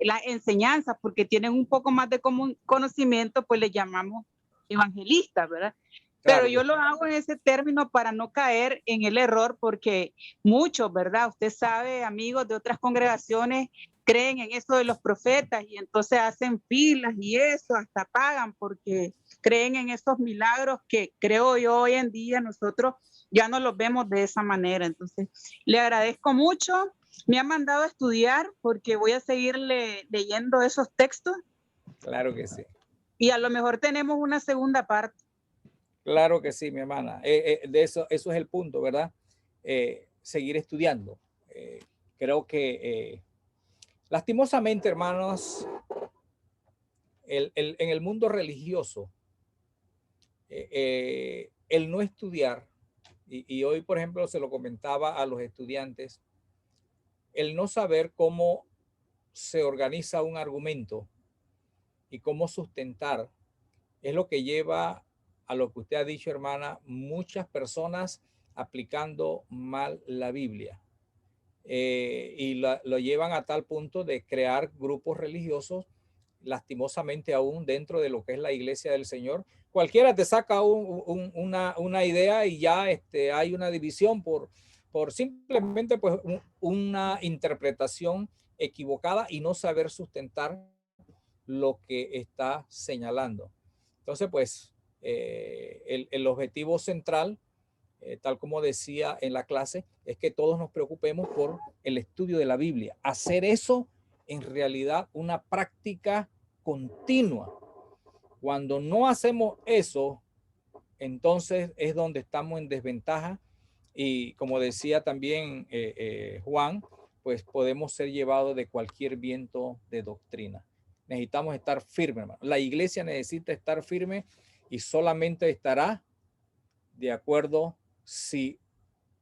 las enseñanzas, porque tienen un poco más de conocimiento, pues les llamamos evangelistas, ¿verdad? Claro. Pero yo lo hago en ese término para no caer en el error, porque muchos, ¿verdad? Usted sabe, amigos de otras congregaciones, creen en eso de los profetas y entonces hacen filas y eso, hasta pagan porque creen en esos milagros que creo yo hoy en día nosotros ya no los vemos de esa manera. Entonces, le agradezco mucho. Me ha mandado a estudiar porque voy a seguir leyendo esos textos. Claro que sí. Y a lo mejor tenemos una segunda parte. Claro que sí, mi hermana. De eso es el punto, ¿verdad? Seguir estudiando. Creo que lastimosamente, hermanos, en el mundo religioso, el no estudiar, y hoy, por ejemplo, se lo comentaba a los estudiantes, el no saber cómo se organiza un argumento y cómo sustentar es lo que lleva a lo que usted ha dicho, hermana, muchas personas aplicando mal la Biblia. Y lo llevan a tal punto de crear grupos religiosos, lastimosamente aún dentro de lo que es la iglesia del Señor. Cualquiera te saca una idea y ya hay una división por simplemente pues una interpretación equivocada y no saber sustentar lo que está señalando. Entonces, pues el objetivo central, tal como decía en la clase, es que todos nos preocupemos por el estudio de la Biblia. Hacer eso en realidad una práctica continua. Cuando no hacemos eso, entonces es donde estamos en desventaja y como decía también Juan, pues podemos ser llevados de cualquier viento de doctrina. Necesitamos estar firmes, hermano. La iglesia necesita estar firme y solamente estará de acuerdo si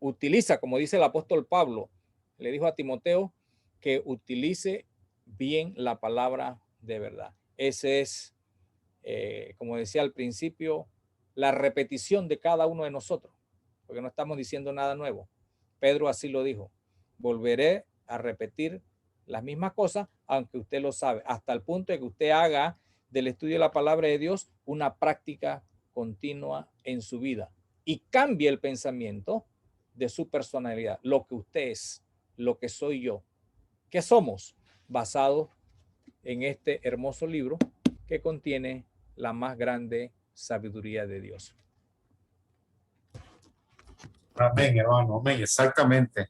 utiliza, como dice el apóstol Pablo, le dijo a Timoteo que utilice bien la palabra de verdad. Ese es, como decía al principio, la repetición de cada uno de nosotros, porque no estamos diciendo nada nuevo. Pedro así lo dijo: volveré a repetir las mismas cosas, aunque usted lo sabe, hasta el punto de que usted haga del estudio de la palabra de Dios una práctica continua en su vida y cambie el pensamiento de su personalidad, lo que usted es, lo que soy yo, que somos, basado en este hermoso libro que contiene la más grande sabiduría de Dios. Amén, hermano, amén, exactamente.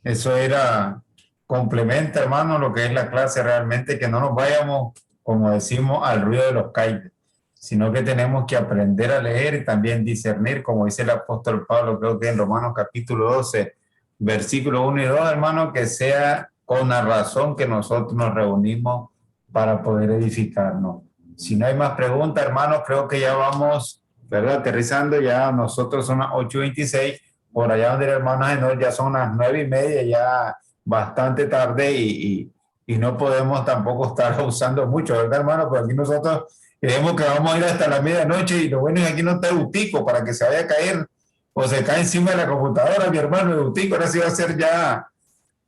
Eso era, complementa, hermano, lo que es la clase realmente, que no nos vayamos, como decimos, al ruido de los caídos, sino que tenemos que aprender a leer y también discernir, como dice el apóstol Pablo, creo que en Romanos capítulo 12, versículo 1 y 2, hermano, que sea con la razón que nosotros nos reunimos para poder edificarnos. Si no hay más preguntas, hermanos, creo que ya vamos, ¿verdad? Aterrizando, ya nosotros son las 8:26, por allá donde el hermano Agenor ya son las 9:30, ya bastante tarde y no podemos tampoco estar abusando mucho, ¿verdad, hermano? Porque aquí nosotros creemos que vamos a ir hasta la medianoche y lo bueno es que aquí no está Eutico para que se vaya a caer o se cae encima de la computadora, mi hermano Eutico, ahora sí va a ser ya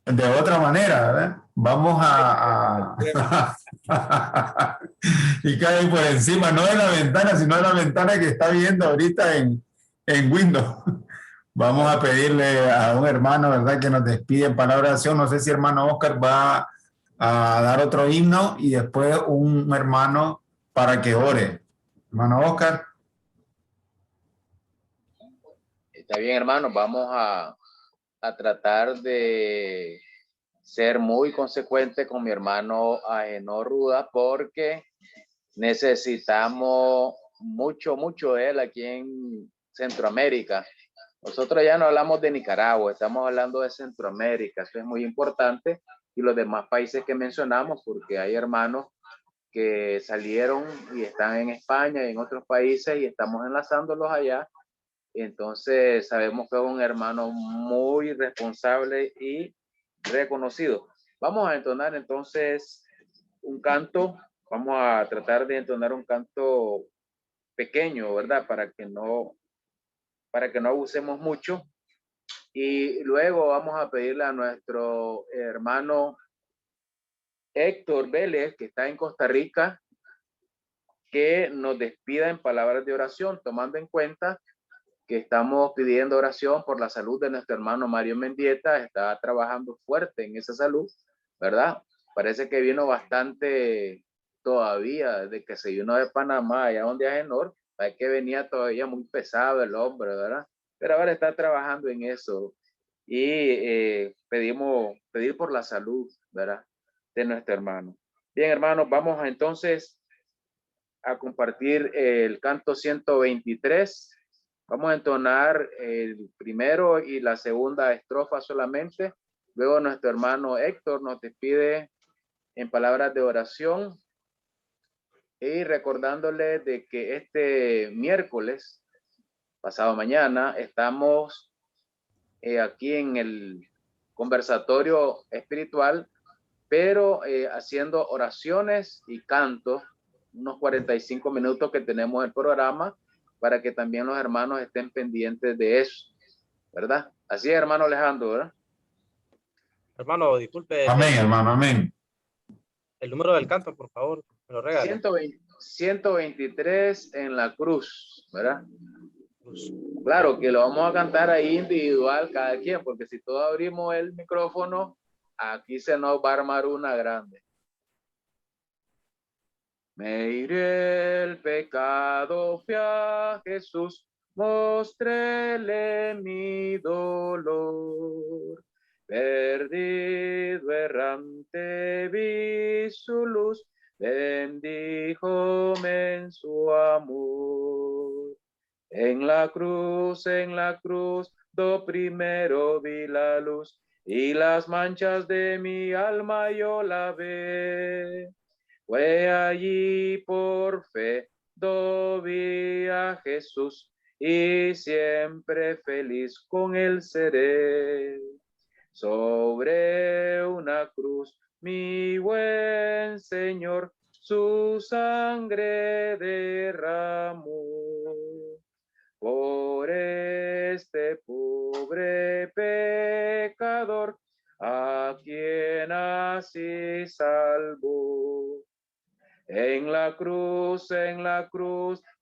de otra manera, ¿verdad? Vamos y cae por encima, no de la ventana, sino de la ventana que está viendo ahorita en Windows. Vamos a pedirle a un hermano, ¿verdad?, que nos despide en palabra de oración. No sé si hermano Oscar va a dar otro himno y después un hermano para que ore. Hermano Oscar. Está bien, hermano, vamos a tratar de ser muy consecuente con mi hermano Agenor Ruda, porque necesitamos mucho de él aquí en Centroamérica. Nosotros ya no hablamos de Nicaragua, estamos hablando de Centroamérica. Eso es muy importante, y los demás países que mencionamos, porque hay hermanos que salieron y están en España y en otros países y estamos enlazándolos allá. Entonces sabemos que es un hermano muy responsable y reconocido. Vamos a entonar entonces un canto. Vamos a tratar de entonar un canto pequeño, ¿verdad? Para que no abusemos mucho. Y luego vamos a pedirle a nuestro hermano Héctor Vélez, que está en Costa Rica, que nos despida en palabras de oración, tomando en cuenta que estamos pidiendo oración por la salud de nuestro hermano Mario Mendieta. Está trabajando fuerte en esa salud, ¿verdad? Parece que vino bastante todavía, desde que se vino de Panamá, allá donde Agenor, hay que venía todavía muy pesado el hombre, ¿verdad? Pero ahora está trabajando en eso. Y pedir por la salud, ¿verdad?, de nuestro hermano. Bien, hermanos, vamos entonces a compartir el canto 123. Vamos a entonar el primero y la segunda estrofa solamente. Luego nuestro hermano Héctor nos despide en palabras de oración, y recordándole de que este miércoles, pasado mañana, estamos aquí en el conversatorio espiritual, pero haciendo oraciones y cantos, unos 45 minutos que tenemos el programa, para que también los hermanos estén pendientes de eso, ¿verdad? Así es, hermano Alejandro, ¿verdad? Hermano, disculpe. Amén, hermano, amén. El número del canto, por favor, me lo regala. 123 en la cruz, ¿verdad? Claro que lo vamos a cantar ahí individual cada quien, porque si todos abrimos el micrófono, aquí se nos va a armar una grande. Me iré el pecado, fui a Jesús, mostréle mi dolor. Perdido errante vi su luz, bendíjome en su amor. En la cruz, do primero vi la luz, y las manchas de mi alma yo lavé. Fue allí por fe, do vi a Jesús, y siempre feliz con él seré. Sobre una cruz, mi buen Señor, su sangre derramó. Por este pobre pecador, a quien así salvó. En la cruz,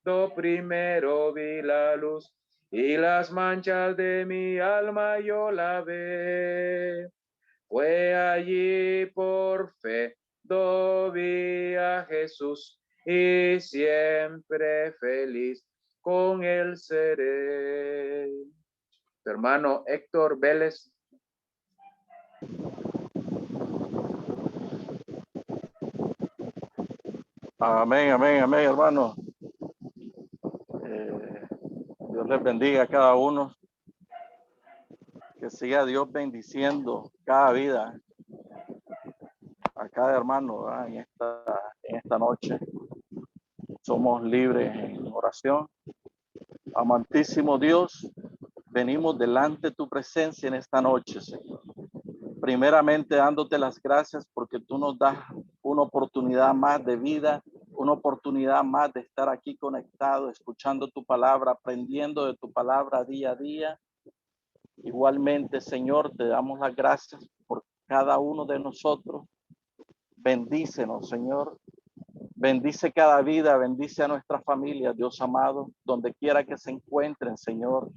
do primero vi la luz, y las manchas de mi alma yo lavé. Fue allí por fe, do vi a Jesús, y siempre feliz con él seré. Tu hermano Héctor Vélez. Amén, amén, amén, hermano. Dios les bendiga a cada uno. Que siga Dios bendiciendo cada vida, a cada hermano, ¿verdad? En esta noche. Somos libres en oración. Amantísimo Dios, venimos delante de tu presencia en esta noche, Señor. Primeramente dándote las gracias porque tú nos das una oportunidad más de vida, una oportunidad más de estar aquí conectado, escuchando tu palabra, aprendiendo de tu palabra día a día. Igualmente, Señor, te damos las gracias por cada uno de nosotros. Bendícenos, Señor. Bendice cada vida, bendice a nuestra familia, Dios amado, donde quiera que se encuentren, Señor.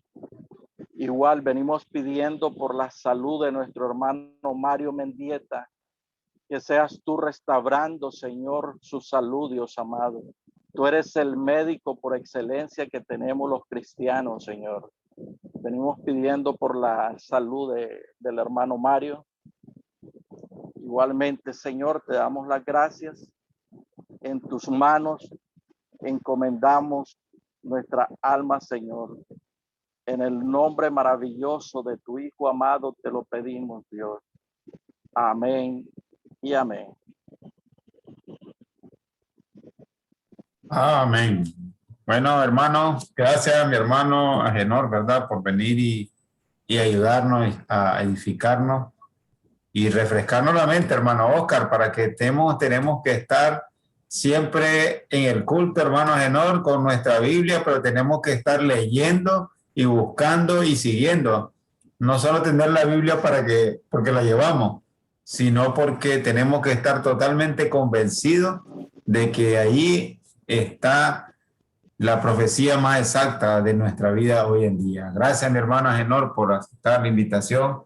Igual venimos pidiendo por la salud de nuestro hermano Mario Mendieta, que seas tú restaurando, Señor, su salud, Dios amado. Tú eres el médico por excelencia que tenemos los cristianos, Señor. Venimos pidiendo por la salud del hermano Mario. Igualmente, Señor, te damos las gracias. En tus manos encomendamos nuestra alma, Señor. En el nombre maravilloso de tu Hijo amado te lo pedimos, Dios. Amén y amén. Amén. Bueno, hermano, gracias a mi hermano Agenor, ¿verdad? Por venir y ayudarnos a edificarnos y refrescarnos la mente, hermano Oscar, para que tenemos que estar siempre en el culto, hermano Agenor, con nuestra Biblia, pero tenemos que estar leyendo y buscando y siguiendo. No solo tener la Biblia porque la llevamos, sino porque tenemos que estar totalmente convencidos de que ahí está la profecía más exacta de nuestra vida hoy en día. Gracias, mi hermano Agenor, por aceptar la invitación.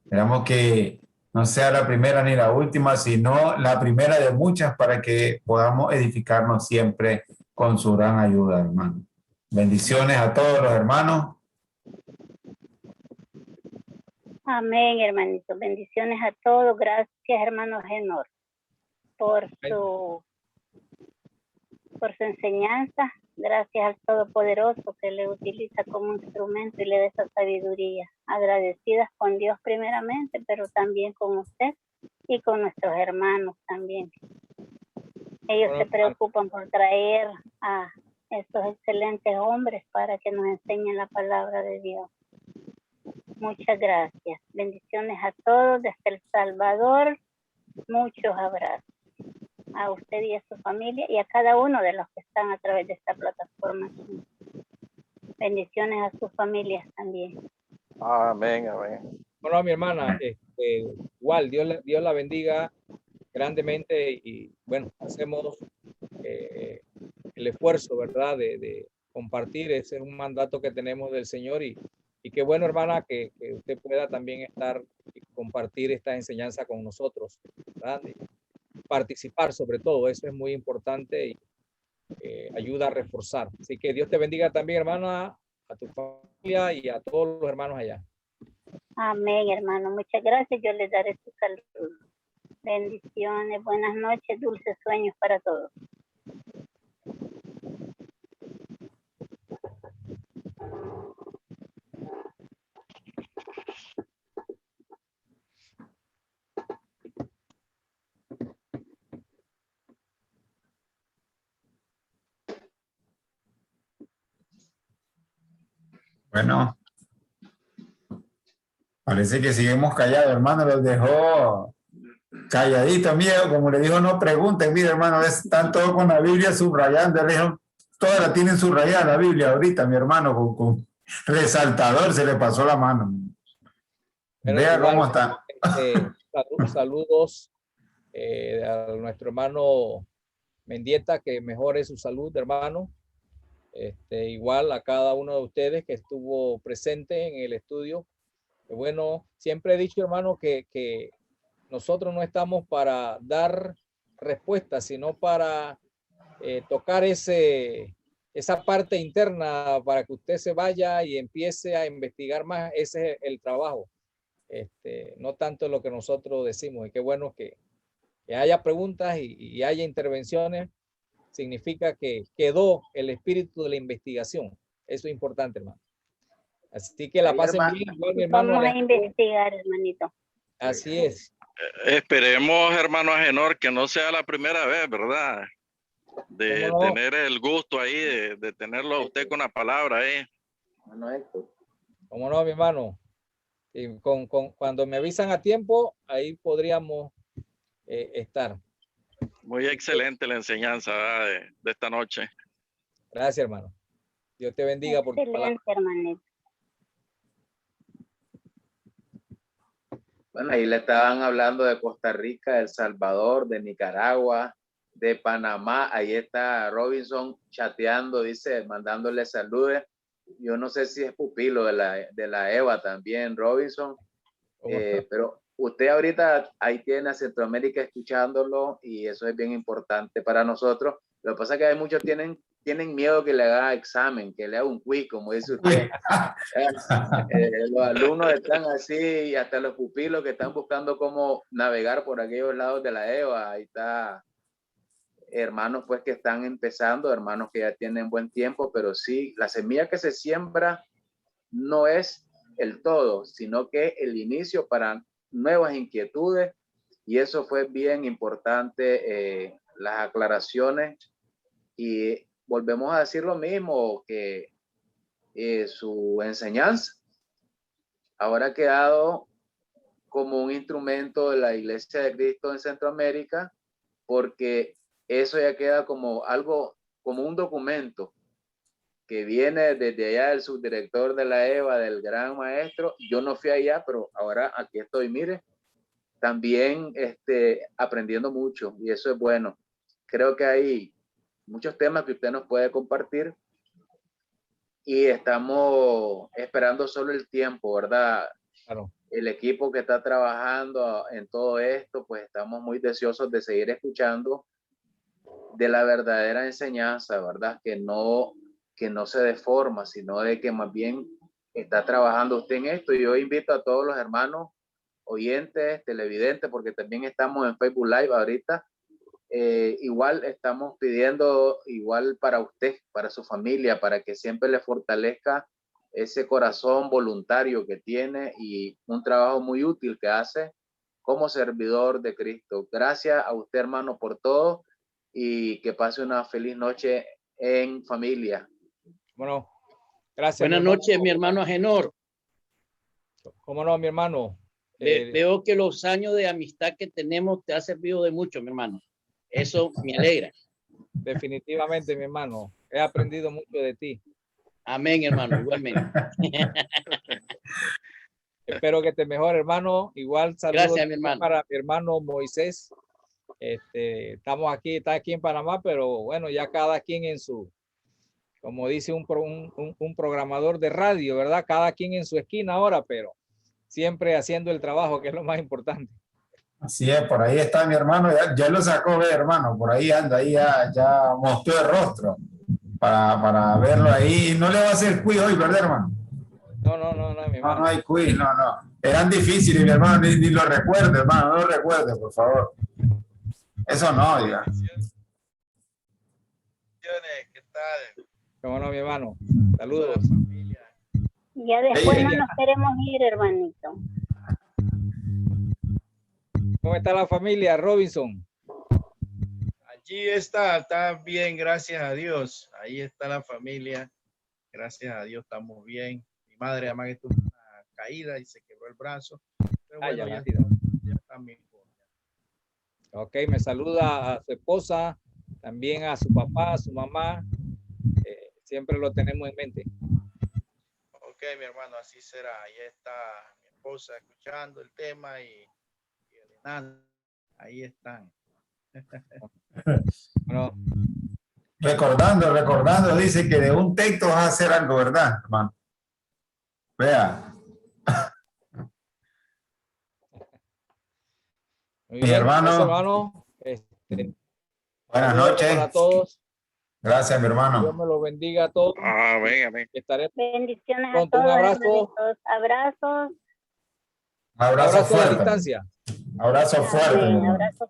Esperamos que no sea la primera ni la última, sino la primera de muchas para que podamos edificarnos siempre con su gran ayuda, hermano. Bendiciones a todos los hermanos. Amén, hermanito. Bendiciones a todos. Gracias, hermano Genor, por su enseñanza. Gracias al Todopoderoso que le utiliza como instrumento y le da esa sabiduría. Agradecidas con Dios primeramente, pero también con usted y con nuestros hermanos también. Ellos se preocupan por traer a estos excelentes hombres para que nos enseñen la palabra de Dios. Muchas gracias. Bendiciones a todos desde El Salvador. Muchos abrazos a usted y a su familia y a cada uno de los que están a través de esta plataforma. Bendiciones a sus familias también. Amén, amén. Bueno, mi hermana, igual, Dios la bendiga grandemente y bueno, hacemos el esfuerzo, ¿verdad? De compartir. Ese es un mandato que tenemos del Señor y qué bueno, hermana, que usted pueda también estar y compartir esta enseñanza con nosotros, ¿verdad? Participar sobre todo, eso es muy importante y ayuda a reforzar. Así que Dios te bendiga también, hermana, a tu familia y a todos los hermanos allá. Amén, hermano. Muchas gracias. Yo les daré su saludo. Bendiciones, buenas noches, dulces sueños para todos. Bueno, parece que seguimos callados, hermano, los dejó calladitos, mira, como le dijo, no pregunten, mira, hermano, están todos con la Biblia subrayando, le dijo, todas la tienen subrayada la Biblia ahorita, mi hermano, con resaltador se le pasó la mano. Pero vea igual, cómo está. Saludos a nuestro hermano Mendieta, que mejore su salud, hermano. Igual a cada uno de ustedes que estuvo presente en el estudio. Bueno, siempre he dicho, hermano, que nosotros no estamos para dar respuestas, sino para tocar esa parte interna para que usted se vaya y empiece a investigar más. Ese es el trabajo. No tanto lo que nosotros decimos. Y qué bueno que haya preguntas y haya intervenciones. Significa que quedó el espíritu de la investigación. Eso es importante, hermano. Así que la pasen bien. Igual, mi hermano. Vamos a investigar, hermanito. Así es. Esperemos, hermano Agenor, que no sea la primera vez, ¿verdad? De ¿Cómo no? tener el gusto ahí, de tenerlo a usted con la palabra ahí. ¿Cómo no, mi hermano? Y cuando me avisan a tiempo, ahí podríamos estar. Muy excelente la enseñanza, ¿verdad? De esta noche. Gracias, hermano. Dios te bendiga por tu palabra. Excelente, hermanito. Bueno, ahí le estaban hablando de Costa Rica, de El Salvador, de Nicaragua, de Panamá. Ahí está Robinson chateando, dice, mandándole saludos. Yo no sé si es pupilo de la EVA también, Robinson. Pero usted ahorita ahí tiene a Centroamérica escuchándolo y eso es bien importante para nosotros. Lo que pasa es que hay muchos tienen miedo que le haga examen, que le haga un quiz, como dice usted. Los alumnos están así y hasta los pupilos que están buscando cómo navegar por aquellos lados de la EVA. Ahí está hermanos pues que están empezando, hermanos que ya tienen buen tiempo, pero sí, la semilla que se siembra no es el todo, sino que el inicio para nuevas inquietudes, y eso fue bien importante, las aclaraciones, y volvemos a decir lo mismo, que su enseñanza ahora ha quedado como un instrumento de la Iglesia de Cristo en Centroamérica, porque eso ya queda como algo, como un documento que viene desde allá del subdirector de la EVA, del gran maestro. Yo no fui allá, pero ahora aquí estoy, mire, también aprendiendo mucho, y eso es bueno. Creo que hay muchos temas que usted nos puede compartir y estamos esperando solo el tiempo, ¿verdad? Claro. El equipo que está trabajando en todo esto, pues estamos muy deseosos de seguir escuchando de la verdadera enseñanza, ¿verdad? Que no se deforma, sino de que más bien está trabajando usted en esto. Y yo invito a todos los hermanos oyentes, televidentes, porque también estamos en Facebook Live ahorita. Igual estamos pidiendo, igual para usted, para su familia, para que siempre le fortalezca ese corazón voluntario que tiene y un trabajo muy útil que hace como servidor de Cristo. Gracias a usted, hermano, por todo, y que pase una feliz noche en familia. Bueno, gracias. Buenas noches, mi hermano Agenor. ¿Cómo no, mi hermano? Veo que los años de amistad que tenemos te ha servido de mucho, mi hermano. Eso me alegra. Definitivamente, mi hermano. He aprendido mucho de ti. Amén, hermano, igualmente. Espero que te mejore, hermano. Igual saludos. Gracias, mi hermano. Para mi hermano Moisés. Está aquí en Panamá, pero bueno, ya cada quien en su, como dice un programador de radio, ¿verdad? Cada quien en su esquina ahora, pero siempre haciendo el trabajo, que es lo más importante. Así es, por ahí está mi hermano, ya lo sacó, ve, hermano, por ahí anda, ahí ya mostró el rostro para verlo ahí. No le va a hacer quiz hoy, ¿verdad, hermano? No, mi hermano. No hay quiz, no. Eran difíciles, mi hermano, ni lo recuerde, hermano, no lo recuerde, por favor. Eso no, diga. ¿Qué tal? ¿Cómo no, mi hermano? Saludos. Ya después no nos queremos ir, hermanito. ¿Cómo está la familia, Robinson? Allí está bien, gracias a Dios. Ahí está la familia. Gracias a Dios estamos bien. Mi madre además que tuvo una caída y se quebró el brazo. Pero bueno, ya está bien. Ok, me saluda a su esposa, también a su papá, a su mamá. Siempre lo tenemos en mente. Ok, mi hermano, así será. Ahí está mi esposa escuchando el tema y ahí están. Bueno. Recordando, dice que de un texto vas a hacer algo, ¿verdad, hermano? Vea. Muy Mi bien, hermano. gracias, hermano. Buenas noches. Para todos. Gracias, mi Dios hermano. me los bendiga a todos. Amén, amén. Estaré Bendiciones a pronto. Un todos, abrazo. hermanitos. Abrazos. Abrazo Abrazo a la fuerte. distancia. Abrazo fuerte, mi Amén. hermano. Abrazos.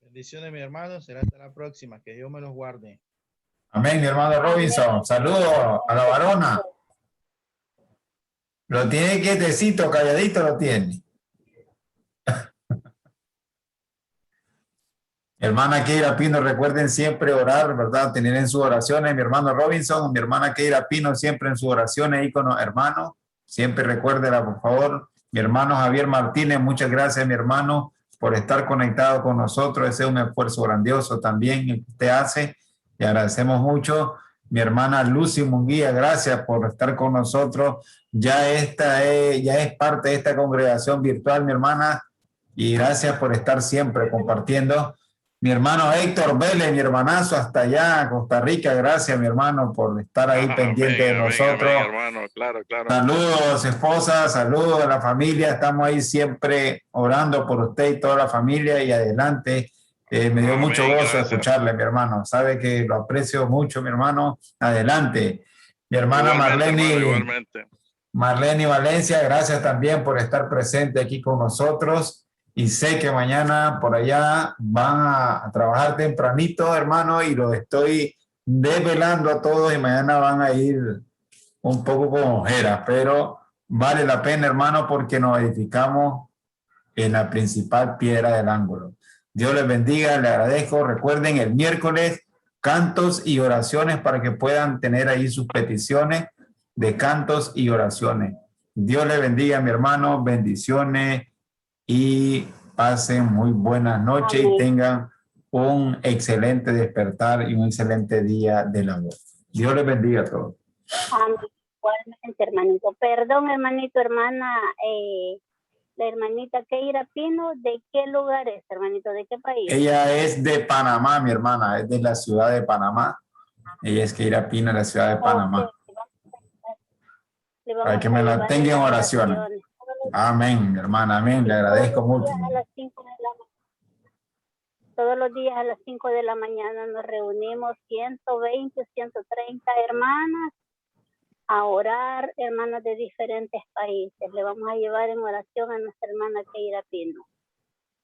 Bendiciones, mi hermano. Será hasta la próxima. Que Dios me los guarde. Amén, mi hermano Robinson. Saludos a la varona. Lo tiene quietecito, calladito lo tiene. Hermana Keira Pino, recuerden siempre orar, ¿verdad? Tener en sus oraciones, mi hermano Robinson, mi hermana Keira Pino, siempre en sus oraciones ahí con los hermanos. Siempre recuérdela, por favor. Mi hermano Javier Martínez, muchas gracias, mi hermano, por estar conectado con nosotros. Ese es un esfuerzo grandioso también el que usted hace. Le agradecemos mucho. Mi hermana Lucy Munguía, gracias por estar con nosotros. Ya es parte de esta congregación virtual, mi hermana, y gracias por estar siempre compartiendo. Mi hermano Héctor Vélez, mi hermanazo, hasta allá, Costa Rica, gracias, mi hermano, por estar ahí pendiente de nosotros. Amén, hermano, claro, claro. Saludos, esposa, saludos a la familia. Estamos ahí siempre orando por usted y toda la familia y adelante. Me dio mucho gozo gracias. escucharle, mi hermano. Sabe que lo aprecio mucho, mi hermano. Adelante. Mi hermana Igualmente. Marlene Valencia, gracias también por estar presente aquí con nosotros. Y sé que mañana por allá van a trabajar tempranito, hermano, y lo estoy desvelando a todos y mañana van a ir un poco con ojeras, pero vale la pena, hermano, porque nos edificamos en la principal piedra del ángulo. Dios les bendiga, les agradezco. Recuerden, el miércoles, cantos y oraciones para que puedan tener ahí sus peticiones de cantos y oraciones. Dios les bendiga, mi hermano, bendiciones y pasen muy buenas noches y tengan un excelente despertar y un excelente día de labor. Dios les bendiga a todos. Amén. Igualmente, hermanito. Perdón, hermanito, hermana, la hermanita Keira Pino, ¿de qué lugar es, hermanito? ¿De qué país? Ella es de Panamá, mi hermana, es de la ciudad de Panamá. Ella es Keira Pino, de la ciudad de Panamá. Para que me la tenga en oraciones. Amén, mi hermana, amén. Le agradezco mucho. Todos los días a las 5 de la mañana nos reunimos 120, 130 hermanas a orar, hermanas de diferentes países. Le vamos a llevar en oración a nuestra hermana Keira Pino.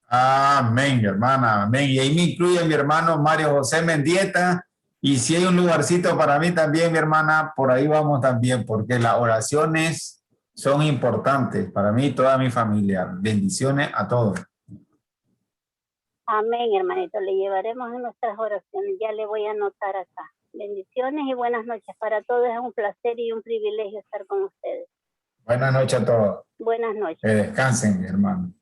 Amén, mi hermana, amén. Y ahí me incluye mi hermano Mario José Mendieta. Y si hay un lugarcito para mí también, mi hermana, por ahí vamos también, porque las oraciones son importantes para mí y toda mi familia. Bendiciones a todos. Amén, hermanito. Le llevaremos en nuestras oraciones. Ya le voy a anotar acá. Bendiciones y buenas noches para todos. Es un placer y un privilegio estar con ustedes. Buenas noches a todos. Buenas noches. Que descansen, mi hermano.